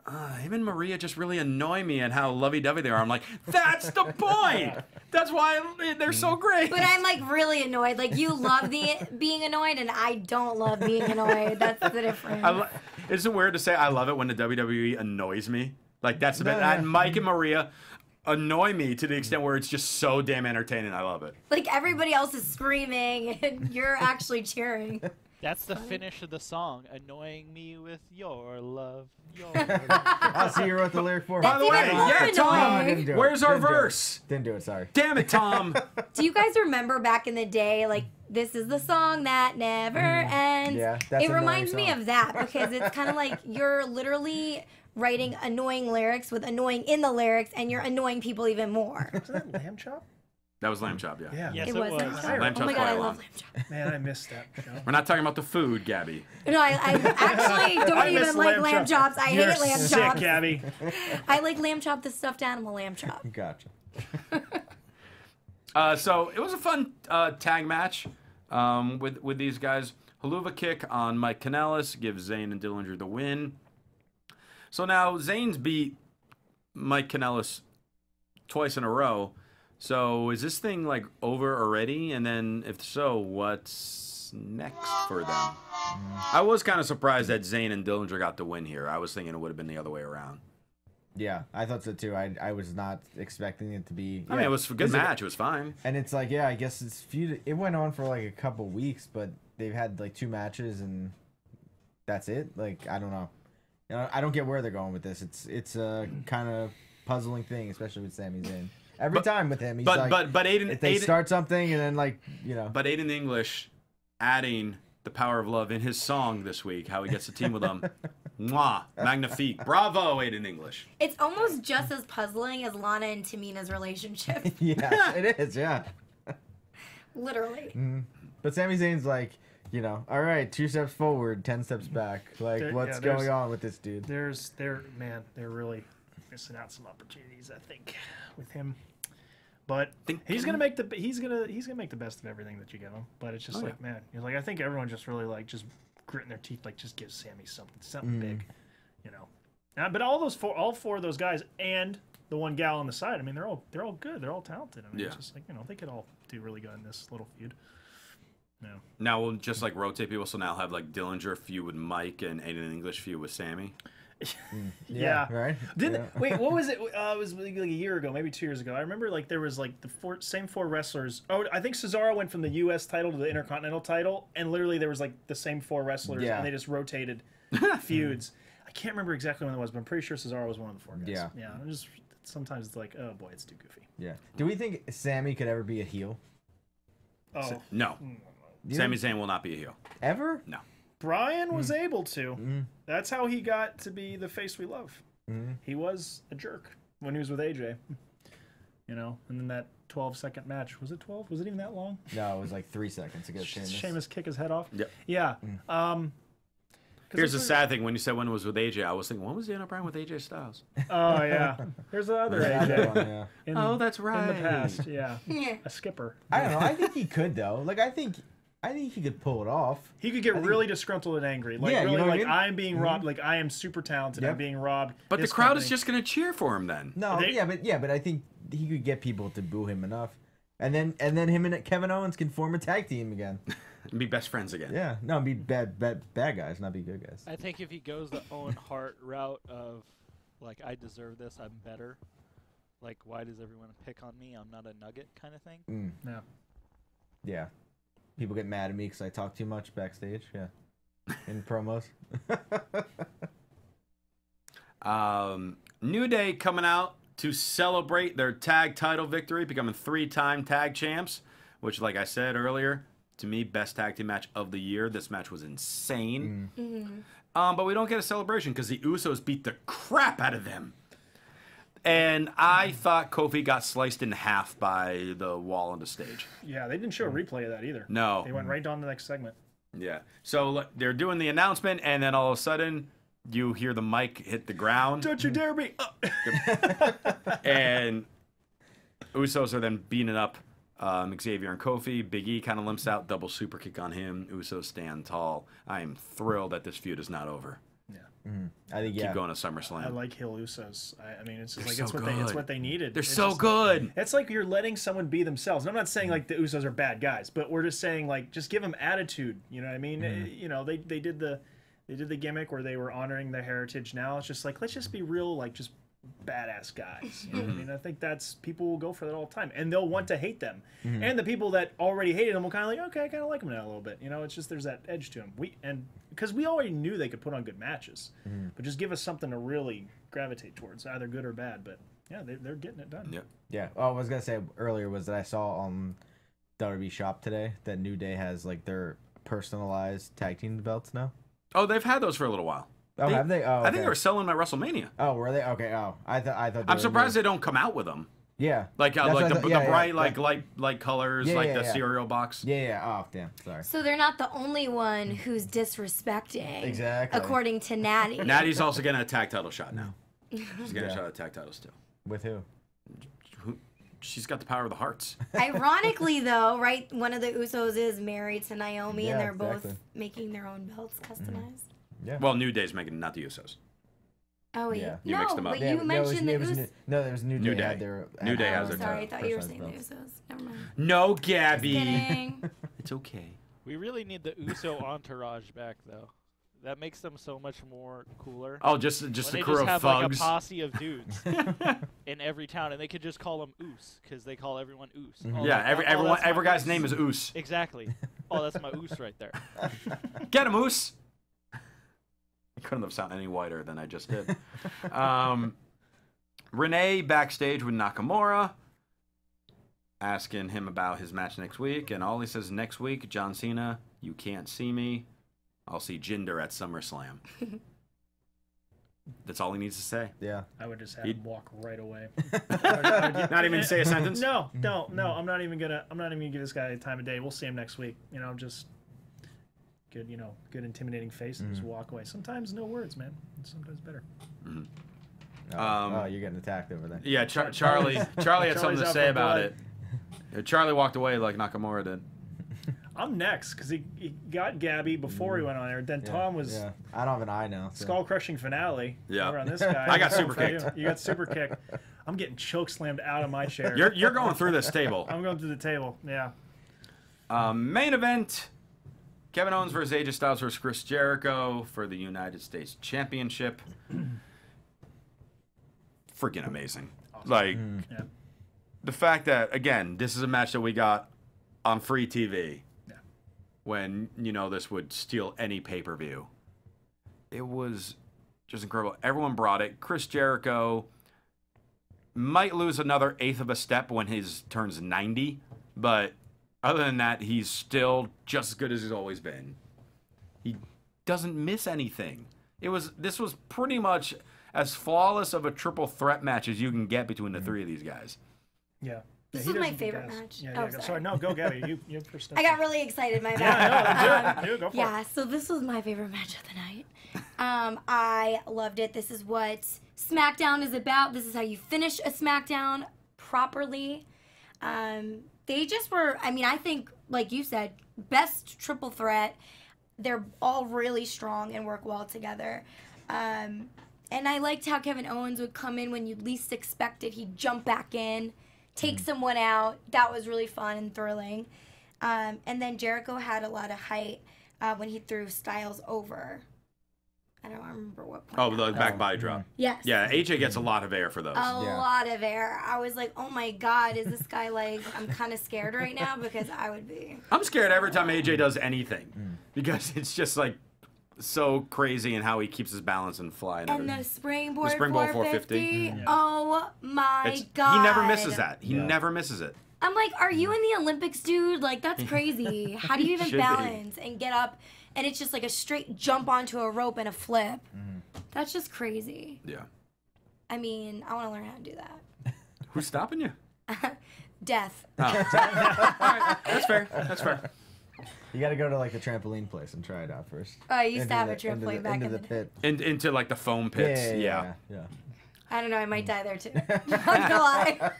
S1: him and Maria just really annoy me and how lovey-dovey they are. I'm like, that's the point. That's why they're so great.
S3: But I'm like really annoyed. Like you love being annoyed, and I don't love being annoyed. That's the difference.
S1: Isn't it weird to say I love it when the WWE annoys me? Like that's the best. Mike and Maria annoy me to the extent where it's just so damn entertaining. I love it.
S3: Like everybody else is screaming, and you're actually cheering.
S6: That's the finish of the song. Annoying me with your love.
S4: I'll see you wrote the lyric for.
S1: By the way, yeah, Tom, where's our verse?
S4: Didn't do it, sorry.
S1: Damn it, Tom.
S3: Do you guys remember back in the day, like, this is the song that never ends?
S4: Yeah, that's
S3: it
S4: an
S3: reminds me
S4: annoying
S3: of that because it's kind of like you're literally writing annoying lyrics with annoying in the lyrics, and you're annoying people even more.
S5: Was that Lamb Chop?
S1: That was Lamb Chop, yeah.
S5: Yeah.
S6: Yes,
S3: It
S6: it
S3: was.
S6: was.
S3: Lamb Chop.
S1: Lamb
S3: Oh
S1: Chop's
S3: my god,
S1: quite
S3: I
S1: long.
S3: love Lamb Chop.
S5: Man, I missed that show.
S1: We're not talking about the food, Gabby.
S3: No, I actually don't
S5: I miss
S3: even like
S5: lamb
S3: lamb chops. I
S5: You're
S3: hate lamb
S5: sick,
S3: chops.
S5: Gabby.
S3: I like lamb chop, the stuffed animal lamb chop.
S4: Gotcha.
S1: So it was a fun tag match with these guys. Haluva kick on Mike Kanellis gives Zayn and Dillinger the win. So now Zayn's beat Mike Kanellis twice in a row. So is this thing like over already? And then if so, what's next for them? I was kind of surprised that Zayn and Dillinger got the win here. I was thinking it would have been the other way around.
S4: Yeah, I thought so too. I was not expecting it to be.
S1: I mean, it was a good match. It was fine.
S4: And it's like, yeah, I guess it's feud. It went on for like a couple weeks, but they've had like 2 matches and that's it. Like, I don't know. You know, I don't get where they're going with this. It's a kind of puzzling thing, especially with Sami Zayn. Every time with him, he's
S1: but
S4: Aiden, if they
S1: Aiden,
S4: start something and then like, you know.
S1: But Aiden English adding the power of love in his song this week, how he gets to team with them. Mwah, magnifique. Bravo, Aiden English.
S3: It's almost just as puzzling as Lana and Tamina's relationship.
S4: Yeah, it is, yeah.
S3: Literally.
S4: But Sami Zayn's like, you know, all right, 2 steps forward, 10 steps back. Like, what's going on with this dude?
S5: They're really missing out some opportunities, I think, with him. But he's gonna make the best of everything that you give him. But it's just man, you're like, I think everyone just really like just gritting their teeth, like just give Sammy something big, you know. But all 4 of those guys and the one gal on the side, I mean, they're all good, they're all talented. I mean, it's just like, you know, they could all do really good in this little feud. No.
S1: Now we'll just like rotate people, so now I'll have like Dillinger feud with Mike and Aiden English feud with Sammy.
S5: Yeah.
S4: Right?
S5: Wait, what was it? It was like a year ago, maybe 2 years ago. I remember like there was like the same 4 wrestlers. Oh, I think Cesaro went from the U.S. title to the Intercontinental title, and literally there was like the same 4 wrestlers, and they just rotated feuds. I can't remember exactly when it was, but I'm pretty sure Cesaro was one of the 4 guys. Yeah. Just sometimes it's like, oh boy, it's too goofy.
S4: Yeah. Do we think Sammy could ever be a heel?
S5: Oh
S1: no. Sami Zayn will not be a heel.
S4: Ever?
S1: No.
S5: Brian was able to. That's how he got to be the face we love. He was a jerk when he was with AJ. You know, and then that 12-second match. Was it 12? Was it even that long?
S4: No, it was like 3 seconds against Sheamus.
S5: Sheamus kick his head off?
S1: Yep.
S5: Yeah.
S1: Here's the sad thing. When you said when it was with AJ, I was thinking, when was Daniel Bryan with AJ Styles?
S5: Oh, yeah. There's the other AJ.
S1: Oh, that's right.
S5: In the past, yeah. A skipper.
S4: I don't know. I think he could, though. Like, I think he could pull it off.
S5: He could get really disgruntled and angry. Like, really,
S4: you know
S5: like,
S4: what I mean?
S5: I'm being robbed. Like, I am super talented. I'm being robbed.
S1: But the crowd is just going to cheer for him then.
S4: No, but I think he could get people to boo him enough. And then him and Kevin Owens can form a tag team again.
S1: And be best friends again.
S4: Yeah. No, be bad guys, not be good guys.
S6: I think if he goes the Owen Hart route of, like, I deserve this, I'm better. Like, why does everyone pick on me? I'm not a nugget kind of thing.
S5: No.
S4: Yeah. People get mad at me because I talk too much backstage. Yeah. In promos.
S1: New Day coming out to celebrate their tag title victory, becoming 3-time tag champs, which, like I said earlier, to me, best tag team match of the year. This match was insane. But we don't get a celebration because the Usos beat the crap out of them. And I thought Kofi got sliced in half by the wall on the stage.
S5: Yeah, they didn't show a replay of that either.
S1: No.
S5: They went right on to the next segment.
S1: Yeah. So they're doing the announcement, and then all of a sudden, you hear the mic hit the ground.
S5: Don't you dare me!
S1: And Usos are then beating up Xavier and Kofi. Big E kind of limps out, double super kick on him. Usos stand tall. I am thrilled that this feud is not over.
S5: Yeah.
S4: I think
S1: Keep going to SummerSlam.
S5: I like Hill Usos. I mean, it's just
S1: They're
S5: like
S1: so
S5: it's
S1: good.
S5: what they needed.
S1: They're
S5: It's
S1: so
S5: just-
S1: good.
S5: It's like you're letting someone be themselves. And I'm not saying like the Usos are bad guys, but we're just saying like just give them attitude. You know what I mean? You know, they did the gimmick where they were honoring their heritage. Now it's just like let's just be real, like just badass guys. You know what I mean? I think that's people will go for that all the time, and they'll want to hate them. And the people that already hated them will kind of like, okay, I kind of like them now a little bit. You know, it's just there's that edge to them. Because we already knew they could put on good matches, but just give us something to really gravitate towards, either good or bad. But yeah, they're getting it done.
S1: Yep.
S4: Yeah. Oh, I was gonna say earlier was that I saw on WWE Shop today that New Day has like their personalized tag team belts now.
S1: Oh, they've had those for a little while.
S4: Oh, have they? Oh,
S1: I think
S4: okay.
S1: they were selling them at WrestleMania.
S4: Oh, were they? Okay. Oh, I thought. They
S1: I'm
S4: were
S1: surprised
S4: new.
S1: they don't come out with them.
S4: Yeah.
S1: Like
S4: That's what I
S1: the
S4: thought- yeah,
S1: bright
S4: yeah.
S1: light colors,
S4: Yeah,
S1: like
S4: yeah,
S1: the
S4: yeah.
S1: cereal box.
S4: Yeah. Oh, damn. Sorry.
S3: So they're not the only one who's disrespecting.
S4: Exactly.
S3: According to Natty.
S1: Natty's also getting a tag title shot now. She's getting a
S4: Yeah.
S1: shot at tag titles too.
S4: With who?
S1: She's got the power of the hearts.
S3: Ironically, though, right, one of the Usos is married to Naomi,
S4: Yeah,
S3: and they're
S4: exactly.
S3: both making their own belts customized.
S4: Yeah.
S1: Well, New Day's making not the Usos.
S3: Oh, wait.
S4: Yeah.
S1: You
S3: no,
S1: mixed them up.
S3: but
S4: Yeah,
S3: you
S4: no,
S3: mentioned the
S4: it was
S3: Usos.
S4: No, there was New Day.
S1: New Day.
S4: Had their,
S1: New Day
S4: had
S1: has
S3: Oh,
S1: their
S3: sorry, I
S1: title.
S3: thought you were saying the
S4: personalized belts.
S3: Usos. Never mind.
S1: No,
S3: Just
S1: Gabby.
S3: kidding.
S1: It's okay.
S6: We really need the Uso entourage back, though. That makes them so much more cooler.
S1: Oh, just
S6: When
S1: a
S6: they
S1: crew
S6: just
S1: of
S6: have like a
S1: thugs.
S6: posse of dudes in every town, and they could just call them Oos because they call everyone Oos. Oh,
S1: Yeah,
S6: that-
S1: everyone,
S6: that's my
S1: every guy's
S6: Oos.
S1: name is Oos.
S6: Exactly. Oh, that's my Oos right there.
S1: Get him, Oos. I couldn't have sounded any whiter than I just did. Renee backstage with Nakamura, asking him about his match next week, and all he says next week, John Cena, you can't see me. I'll see Jinder at SummerSlam. That's all he needs to say.
S4: Yeah.
S5: I would just have
S1: He'd-
S5: him walk right away.
S1: Not even say a sentence.
S5: No. I'm not even gonna give this guy time of day. We'll see him next week. You know, just good. You know, good intimidating face and just walk away. Sometimes no words, man. It's sometimes better.
S4: Oh, you're getting attacked over there.
S1: Yeah, Charlie had something
S5: Charlie's
S1: to
S5: out
S1: say
S5: for
S1: about
S5: blood.
S1: it. Charlie walked away like Nakamura did.
S5: I'm next because he got Gabby before he went on air. Then Tom was
S4: Yeah. I don't have an eye now. So.
S5: skull crushing finale.
S1: Yeah.
S5: Over on this guy.
S1: I got super kicked.
S5: You got super kicked. I'm getting choke slammed out of my chair.
S1: You're going through this table.
S5: I'm going through the table. Yeah.
S1: Main event: Kevin Owens versus AJ Styles versus Chris Jericho for the United States Championship. Freaking amazing! Like
S5: Yeah.
S1: the fact that again, this is a match that we got on free TV.
S5: Yeah.
S1: When this would steal any pay-per-view. It was just incredible. Everyone brought it. Chris Jericho might lose another eighth of a step when his turns 90, but other than that, he's still just as good as he's always been. He doesn't miss anything. This was pretty much as flawless of a triple threat match as you can get between the three of these guys.
S5: Yeah.
S3: This
S5: he
S3: was my
S5: doesn't
S3: favorite
S5: guess.
S3: match.
S5: Yeah,
S3: Oh,
S5: yeah.
S3: sorry.
S5: Sorry. No, go, Gabby. You first.
S3: I got really excited, my
S5: Yeah,
S3: bad.
S5: no, do it. Go for
S3: Yeah,
S5: it.
S3: so this was my favorite match of the night. I loved it. This is what SmackDown is about. This is how you finish a SmackDown properly. They just were, I think, like you said, best triple threat. They're all really strong and work well together. And I liked how Kevin Owens would come in when you least expect it. He'd jump back in, take someone out. That was really fun and thrilling. And then Jericho had a lot of height when he threw Styles over. I don't remember what point.
S1: Oh,
S3: that
S1: the
S3: was.
S1: back body drop.
S3: Yes.
S1: Yeah, AJ gets a lot of air for those.
S3: A
S4: Yeah.
S3: lot of air. I was like, oh my God, is this guy like, I'm kind of scared right now because I would be.
S1: I'm scared every time AJ does anything because it's just like so crazy in how he keeps his balance and fly and
S3: And
S1: everything.
S3: the springboard,
S1: The springboard
S3: 450.
S1: 450.
S3: Oh my God.
S1: He never misses that. He
S4: Yeah.
S1: never misses it.
S3: I'm like, are you in the Olympics, dude? Like, that's crazy. How do you even
S1: Should be.
S3: balance and get up? And it's just like a straight jump onto a rope and a flip. That's just crazy.
S1: Yeah.
S3: I mean, I want to learn how to do that.
S1: Who's stopping you?
S3: Death.
S1: Oh. All right. That's fair. That's fair.
S4: You got to go to like the trampoline place and try it out first.
S3: I used to
S4: Into
S3: have
S4: the-
S3: a trampoline
S4: into
S3: back
S4: the
S3: in the
S4: pit.
S1: Into like the foam pits. Yeah.
S3: I don't know. I might die there too. Not gonna lie.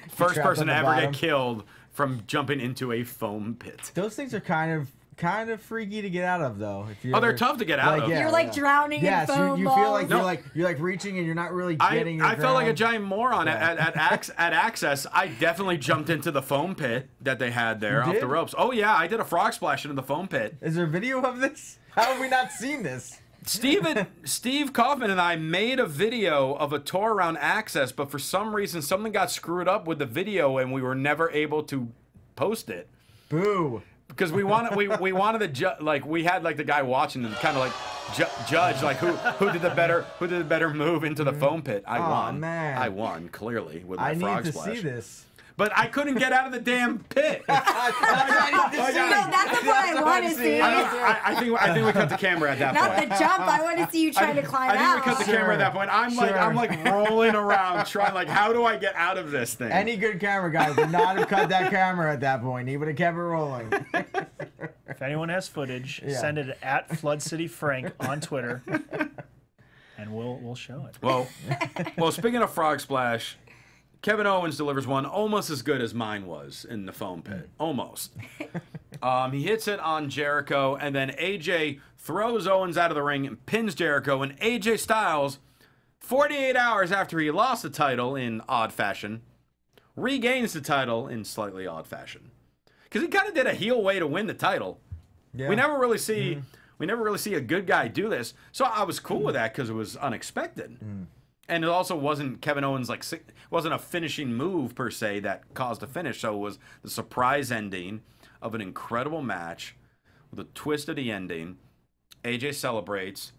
S1: First
S4: Trapped
S1: person
S4: on
S1: to
S4: the
S1: ever
S4: bottom.
S1: get killed from jumping into a foam pit.
S4: Those things are kind of freaky to get out of though. If you're,
S1: Oh, they're tough to get out
S4: like,
S1: of.
S4: yeah.
S3: You're like drowning
S4: Yeah,
S3: in
S4: so
S3: foam
S4: you
S3: balls.
S4: feel like
S1: No.
S4: you're like reaching and you're not really
S1: I
S4: getting your
S1: felt like a
S4: ground.
S1: giant moron
S4: Yeah.
S1: at Access. I definitely jumped into the foam pit that they had there
S4: You
S1: off
S4: did?
S1: the ropes. Oh yeah, I did a frog splash into the foam pit.
S4: Is there video of this? How have we not seen this?
S1: Steve Kaufman and I made a video of a tour around Access, but for some reason something got screwed up with the video and we were never able to post it.
S4: Boo.
S1: Because we wanted to like we had like the guy watching and kind of like judge like who did the better move into the foam pit. I won.
S4: Man.
S1: I won clearly with my
S4: I
S1: frog
S4: need to
S1: splash.
S4: see this.
S1: But I couldn't get out of the damn pit.
S3: No, that's the part I want to see.
S1: I think we cut the camera at that
S3: Not
S1: point.
S3: the jump. I want to see you trying to climb
S1: I think
S3: out.
S1: we cut the camera at that point. I'm like rolling around trying like how do I get out of this thing?
S4: Any good camera guy would not have cut that camera at that point. He would have kept it rolling.
S5: If anyone has footage,
S4: Yeah.
S5: send it at Flood City Frank on Twitter, and we'll show it.
S1: Well, speaking of frog splash, Kevin Owens delivers one almost as good as mine was in the foam pit. Almost. He hits it on Jericho, and then AJ throws Owens out of the ring and pins Jericho. And AJ Styles, 48 hours after he lost the title in odd fashion, regains the title in slightly odd fashion. Because he kind of did a heel way to win the title.
S4: Yeah.
S1: We never really see a good guy do this. So I was cool with that because it was unexpected. And it also wasn't Kevin Owens wasn't a finishing move per se that caused a finish. So it was the surprise ending of an incredible match with a twist at the ending. AJ celebrates,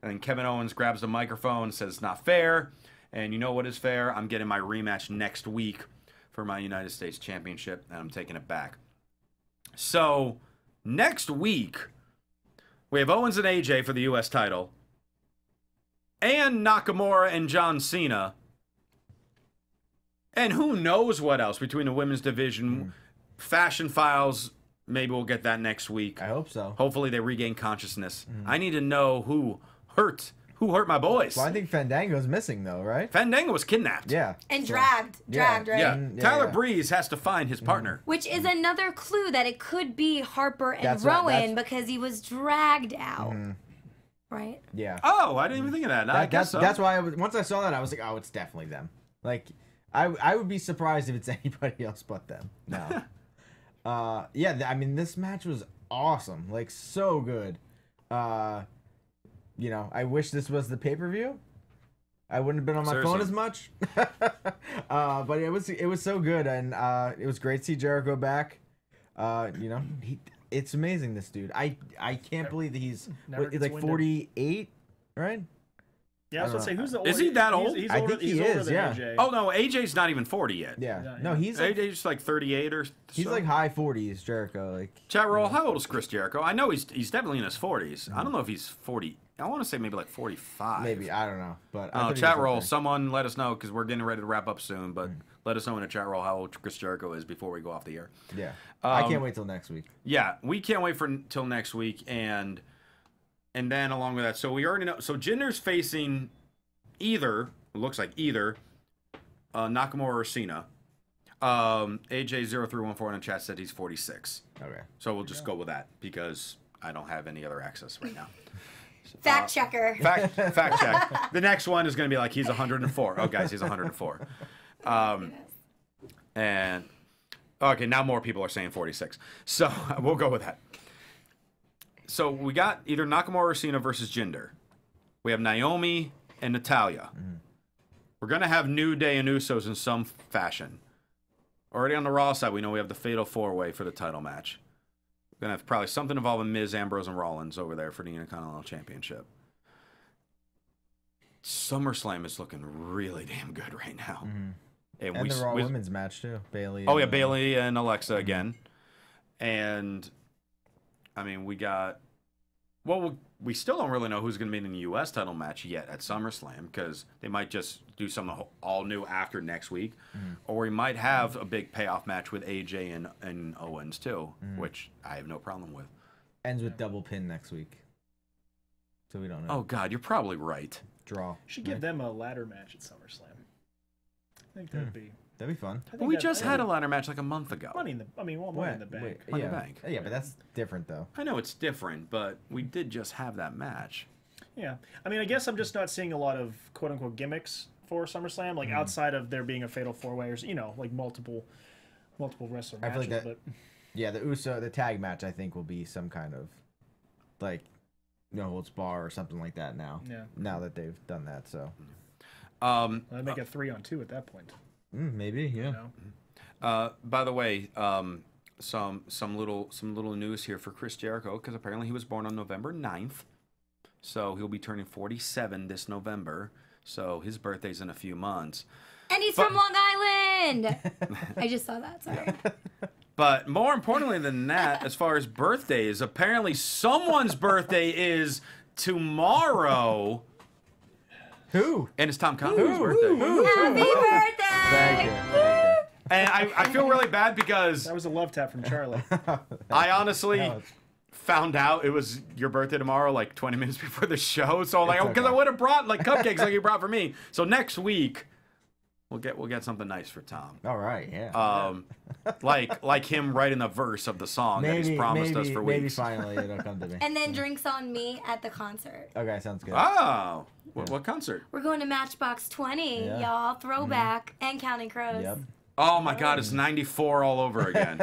S1: and then Kevin Owens grabs the microphone and says, "It's not fair." And you know what is fair? I'm getting my rematch next week for my United States Championship, and I'm taking it back. So next week, we have Owens and AJ for the U.S. title, and Nakamura and John Cena, and who knows what else between the women's division. Fashion Files, maybe we'll get that next week.
S4: I hope so.
S1: Hopefully they regain consciousness. I need to know who hurt my boys.
S4: Well, I think Fandango's missing though, right?
S1: Fandango was kidnapped.
S4: Yeah.
S3: And
S4: So-
S3: dragged,
S4: Yeah.
S3: right?
S1: Yeah.
S4: Yeah,
S1: Tyler
S4: yeah.
S1: Breeze has to find his partner.
S3: Which is another clue that it could be Harper and
S4: That's right,
S3: Rowan because he was dragged out. Right?
S4: Yeah.
S1: Oh, I didn't even think of that. I guess so.
S4: That's why once I saw that, I was like, oh, it's definitely them. Like, I would be surprised if it's anybody else but them. No. Yeah, I mean, this match was awesome. Like, so good. You know, I wish this was the pay-per-view. I wouldn't have been on my phone as much. But it was so good, and it was great to see Jericho back. You know, it's amazing, this dude. I can't believe that he's
S5: Never gets
S4: like
S5: winded.
S4: 48, right?
S5: Yeah, I was gonna say, who's the old?
S1: Is he that old?
S5: He's
S4: I
S5: older,
S4: think he
S5: he's older
S4: is,
S5: than
S4: yeah.
S5: AJ.
S1: Oh no, AJ's not even 40 yet.
S4: Yeah.
S5: Yeah,
S4: No,
S5: yeah.
S4: he's
S1: AJ's like 38 or so.
S4: he's like high 40s, Jericho. Like,
S1: Chat roll, how old is Chris Jericho? I know he's definitely in his 40s. I don't know if he's 40. I want to say maybe like 45.
S4: maybe, I don't know, but I
S1: Oh,
S4: thought he
S1: chat
S4: was
S1: roll.
S4: up there.
S1: Someone let us know because we're getting ready to wrap up soon. But let us know in the chat roll how old Chris Jericho is before we go off the air.
S4: Yeah, I can't wait till next week.
S1: Yeah, we can't wait till next week, and then along with that, so we already know. So Jinder's facing either Nakamura or Cena. AJ0314 in the chat said he's 46.
S4: Okay.
S1: So we'll just go with that because I don't have any other access right now.
S3: Fact checker.
S1: Fact check. The next one is going to be like he's 104. Oh, guys, he's 104. And okay, now more people are saying 46. So we'll go with that. So we got either Nakamura or Cena versus Jinder. We have Naomi and Natalya. We're going to have New Day and Usos in some fashion. Already on the Raw side, we know we have the Fatal 4-Way for the title match. We're going to have probably something involving Miz, Ambrose, and Rollins over there for the Intercontinental Championship. SummerSlam is looking really damn good right now.
S4: And the Raw Women's match, too. Bailey.
S1: Oh, yeah, Bailey and Alexa again. And, I mean, we got... Well, we still don't really know who's going to be in the U.S. title match yet at SummerSlam, because they might just do something all new after next week. Or we might have a big payoff match with AJ and Owens, too, which I have no problem with.
S4: Ends with double pin next week. So we don't know.
S1: Oh, God, you're probably right.
S4: Draw.
S5: Should give them a ladder match at SummerSlam. I think that'd be...
S4: That'd be fun.
S1: Well, we just had a ladder match like a month ago.
S5: Money in the Bank.
S1: Money in the Bank.
S4: Yeah, but that's different, though.
S1: I know it's different, but we did just have that match.
S5: Yeah. I mean, I guess I'm just not seeing a lot of quote-unquote gimmicks for SummerSlam, like outside of there being a fatal four-way or, you know, like multiple wrestler matches.
S4: I feel like that, yeah, the tag match, I think, will be some kind of, like, no holds bar or something like that now.
S5: Yeah.
S4: Now that they've done that, so.
S5: I'd make it 3-on-2 at that point.
S4: Maybe, yeah.
S5: You know?
S1: By the way, some little news here for Chris Jericho, because apparently he was born on November 9th, so he'll be turning 47 this November. So his birthday's in a few months.
S3: And he's from Long Island. I just saw that. Sorry.
S1: But more importantly than that, as far as birthdays, apparently someone's birthday is tomorrow.
S4: Who?
S1: And it's Tom Conley's birthday.
S3: Happy birthday!
S4: Thank you.
S1: And I feel really bad because
S5: That was a love tap from Charlie.
S1: I honestly found out it was your birthday tomorrow like 20 minutes before the show. So like, because I would have brought like cupcakes like you brought for me. So next week we'll get something nice for Tom.
S4: All right, yeah.
S1: Like him writing the verse of the song that he's promised us for weeks.
S4: Maybe finally it'll come to me.
S3: And then drinks on me at the concert.
S4: Okay, sounds good.
S1: Oh, what concert?
S3: We're going to Matchbox 20,
S4: Yeah.
S3: y'all. Throwback and Counting Crows.
S4: Yep.
S1: Oh my God, it's 94 all over again.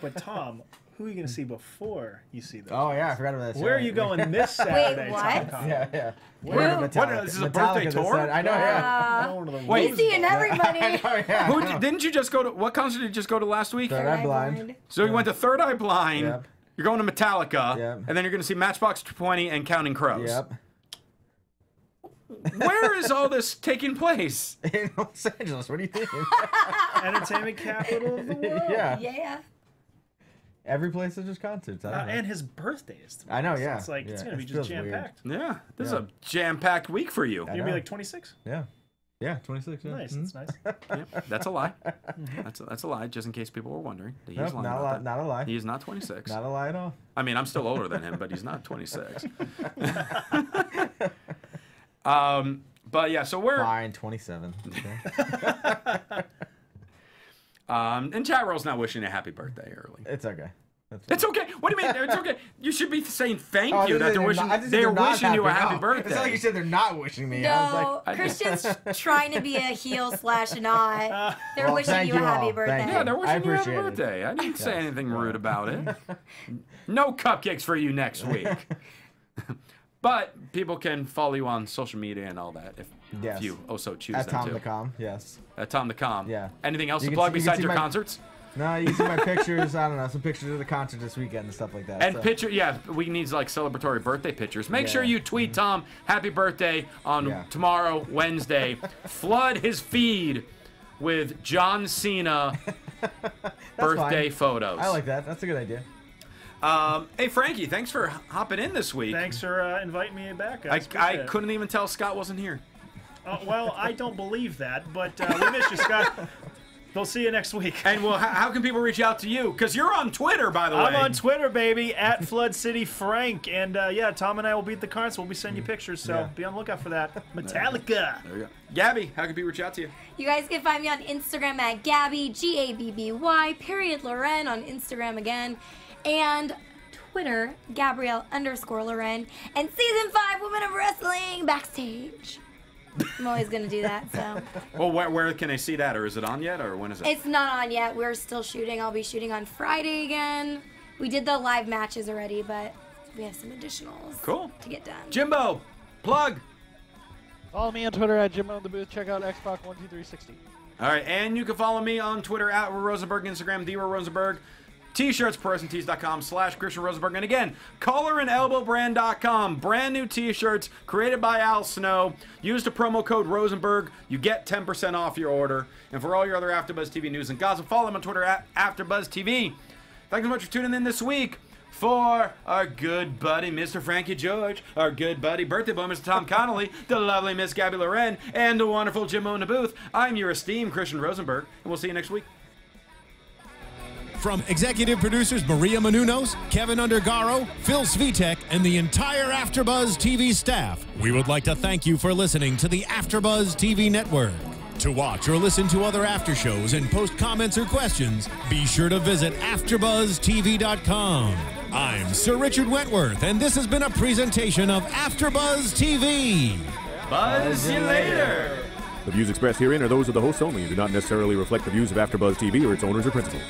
S5: But Tom, who are you going to see before you see those?
S4: Oh yeah, I forgot about that.
S5: Where are you going this Saturday,
S3: what?
S5: Tom Conley?
S4: Yeah.
S1: What, this is a birthday tour?
S4: I know, yeah.
S5: Going to the
S1: Wait.
S3: He's seeing everybody.
S4: Oh, yeah.
S1: Didn't you just go to, what concert did you just go to last week?
S4: Third Eye Blind.
S1: So you went to Third Eye Blind,
S4: Yep.
S1: you're going to Metallica,
S4: Yep.
S1: and then you're going to see Matchbox 20 and Counting Crows.
S4: Yep.
S1: Where is all this taking place?
S4: In Los Angeles, what do you think?
S5: entertainment capital of the world.
S4: Yeah.
S3: Yeah.
S4: Every place is just concerts. I don't know.
S5: And his birthday is tomorrow.
S4: I know,
S5: so
S4: yeah.
S5: it's like, it's
S4: Yeah,
S5: going to be
S4: it
S5: just
S4: feels weird.
S5: jam-packed.
S1: Yeah, this is
S4: Yeah.
S1: a jam-packed week for you.
S5: You're going to
S4: know.
S5: be like 26?
S4: Yeah. Yeah, 26. Yeah.
S5: Nice,
S4: Mhm.
S5: that's nice.
S1: Yeah, that's a lie. That's a lie, just in case people were wondering. He's
S4: Nope,
S1: lying
S4: not a
S1: about
S4: lie.
S1: that.
S4: Not a lie.
S1: He is not 26.
S4: Not a lie at all.
S1: I mean, I'm still older than him, but he's not 26. But yeah, so we're
S4: Fine, 27. Okay.
S1: and Chat Roll's not wishing a happy birthday early.
S4: It's okay.
S1: It's okay. What do you mean? It's okay. You should be saying thank
S4: Oh,
S1: you that they're wishing. They're wishing you a happy birthday.
S4: It's not like you said they're not wishing me. I was
S3: No,
S4: like,
S3: Christian's trying to be a heel / not. They're
S4: Well,
S3: wishing
S4: thank
S3: you a
S4: you
S3: happy
S4: all.
S3: birthday.
S4: Thank
S1: Yeah, they're
S4: I
S1: wishing you a happy
S4: appreciate it.
S1: birthday. I didn't say anything rude about it. No cupcakes for you next week. But people can follow you on social media and all that if
S4: Yes.
S1: you also choose
S4: at
S1: them
S4: Tom
S1: to.
S4: the Com, yes.
S1: At Tom the Com.
S4: Yeah.
S1: Anything else
S4: You
S1: to
S4: can
S1: plug
S4: see- you can
S1: besides
S4: see
S1: your
S4: my-
S1: concerts?
S4: No, you can see my pictures. I don't know, some pictures of the concert this weekend and stuff like that.
S1: And
S4: so.
S1: yeah, we need like celebratory birthday pictures. Make
S4: Yeah.
S1: sure you tweet Tom happy birthday on
S4: Yeah.
S1: tomorrow, Wednesday. Flood his feed with John Cena birthday
S4: fine.
S1: photos.
S4: I like that. That's a good idea.
S1: Hey Frankie, thanks for hopping in this week.
S5: Thanks for inviting me back,
S1: I
S5: guys. Appreciate it.
S1: couldn't even tell Scott wasn't here.
S5: Well, I don't believe that, but we miss you, Scott. They'll see you next week.
S1: And well, how can people reach out to you? Because you're on Twitter, by the way.
S5: I'm on Twitter, baby, at Flood City Frank. And yeah, Tom and I will be at the concert. We'll be sending you pictures, so
S4: Yeah.
S5: be on the lookout for that. Metallica.
S1: There you go. Gabby, how can people reach out to you?
S3: You guys can find me on Instagram at Gabby, Gabby, Loren on Instagram again. And Twitter, Gabrielle_Loren. And Season 5 Women of Wrestling Backstage. I'm always going to do that, so.
S1: Well, where can I see that? Or is it on yet? Or when is it?
S3: It's not on yet. We're still shooting. I'll be shooting on Friday again. We did the live matches already, but we have some additionals
S1: Cool.
S3: to get done.
S1: Jimbo, plug.
S6: Follow me on Twitter at Jimbo in the Booth. Check out Xbox 12360.
S1: All right, and you can follow me on Twitter at Rosenberg, Instagram, Rosenberg, T-shirts, ProWrestlingTees.com/Christian Rosenberg. And again, collarandelbowbrand.com. Brand new T-shirts created by Al Snow. Use the promo code Rosenberg. You get 10% off your order. And for all your other AfterBuzz TV news and gossip, follow them on Twitter at AfterBuzz TV. Thanks so much for tuning in this week. For our good buddy, Mr. Frankie George, our good buddy, birthday boy, Mr. Tom Connolly, the lovely Miss Gabrielle Loren, and the wonderful Jimmo in the booth, I'm your esteemed Christian Rosenberg, and we'll see you next week.
S2: From executive producers Maria Menounos, Kevin Undergaro, Phil Svitek, and the entire AfterBuzz TV staff, we would like to thank you for listening to the AfterBuzz TV network. To watch or listen to other after shows and post comments or questions, be sure to visit AfterBuzzTV.com. I'm Sir Richard Wentworth, and this has been a presentation of AfterBuzz TV.
S1: Buzz you later.
S7: The views expressed herein are those of the hosts only and do not necessarily reflect the views of AfterBuzz TV or its owners or principals.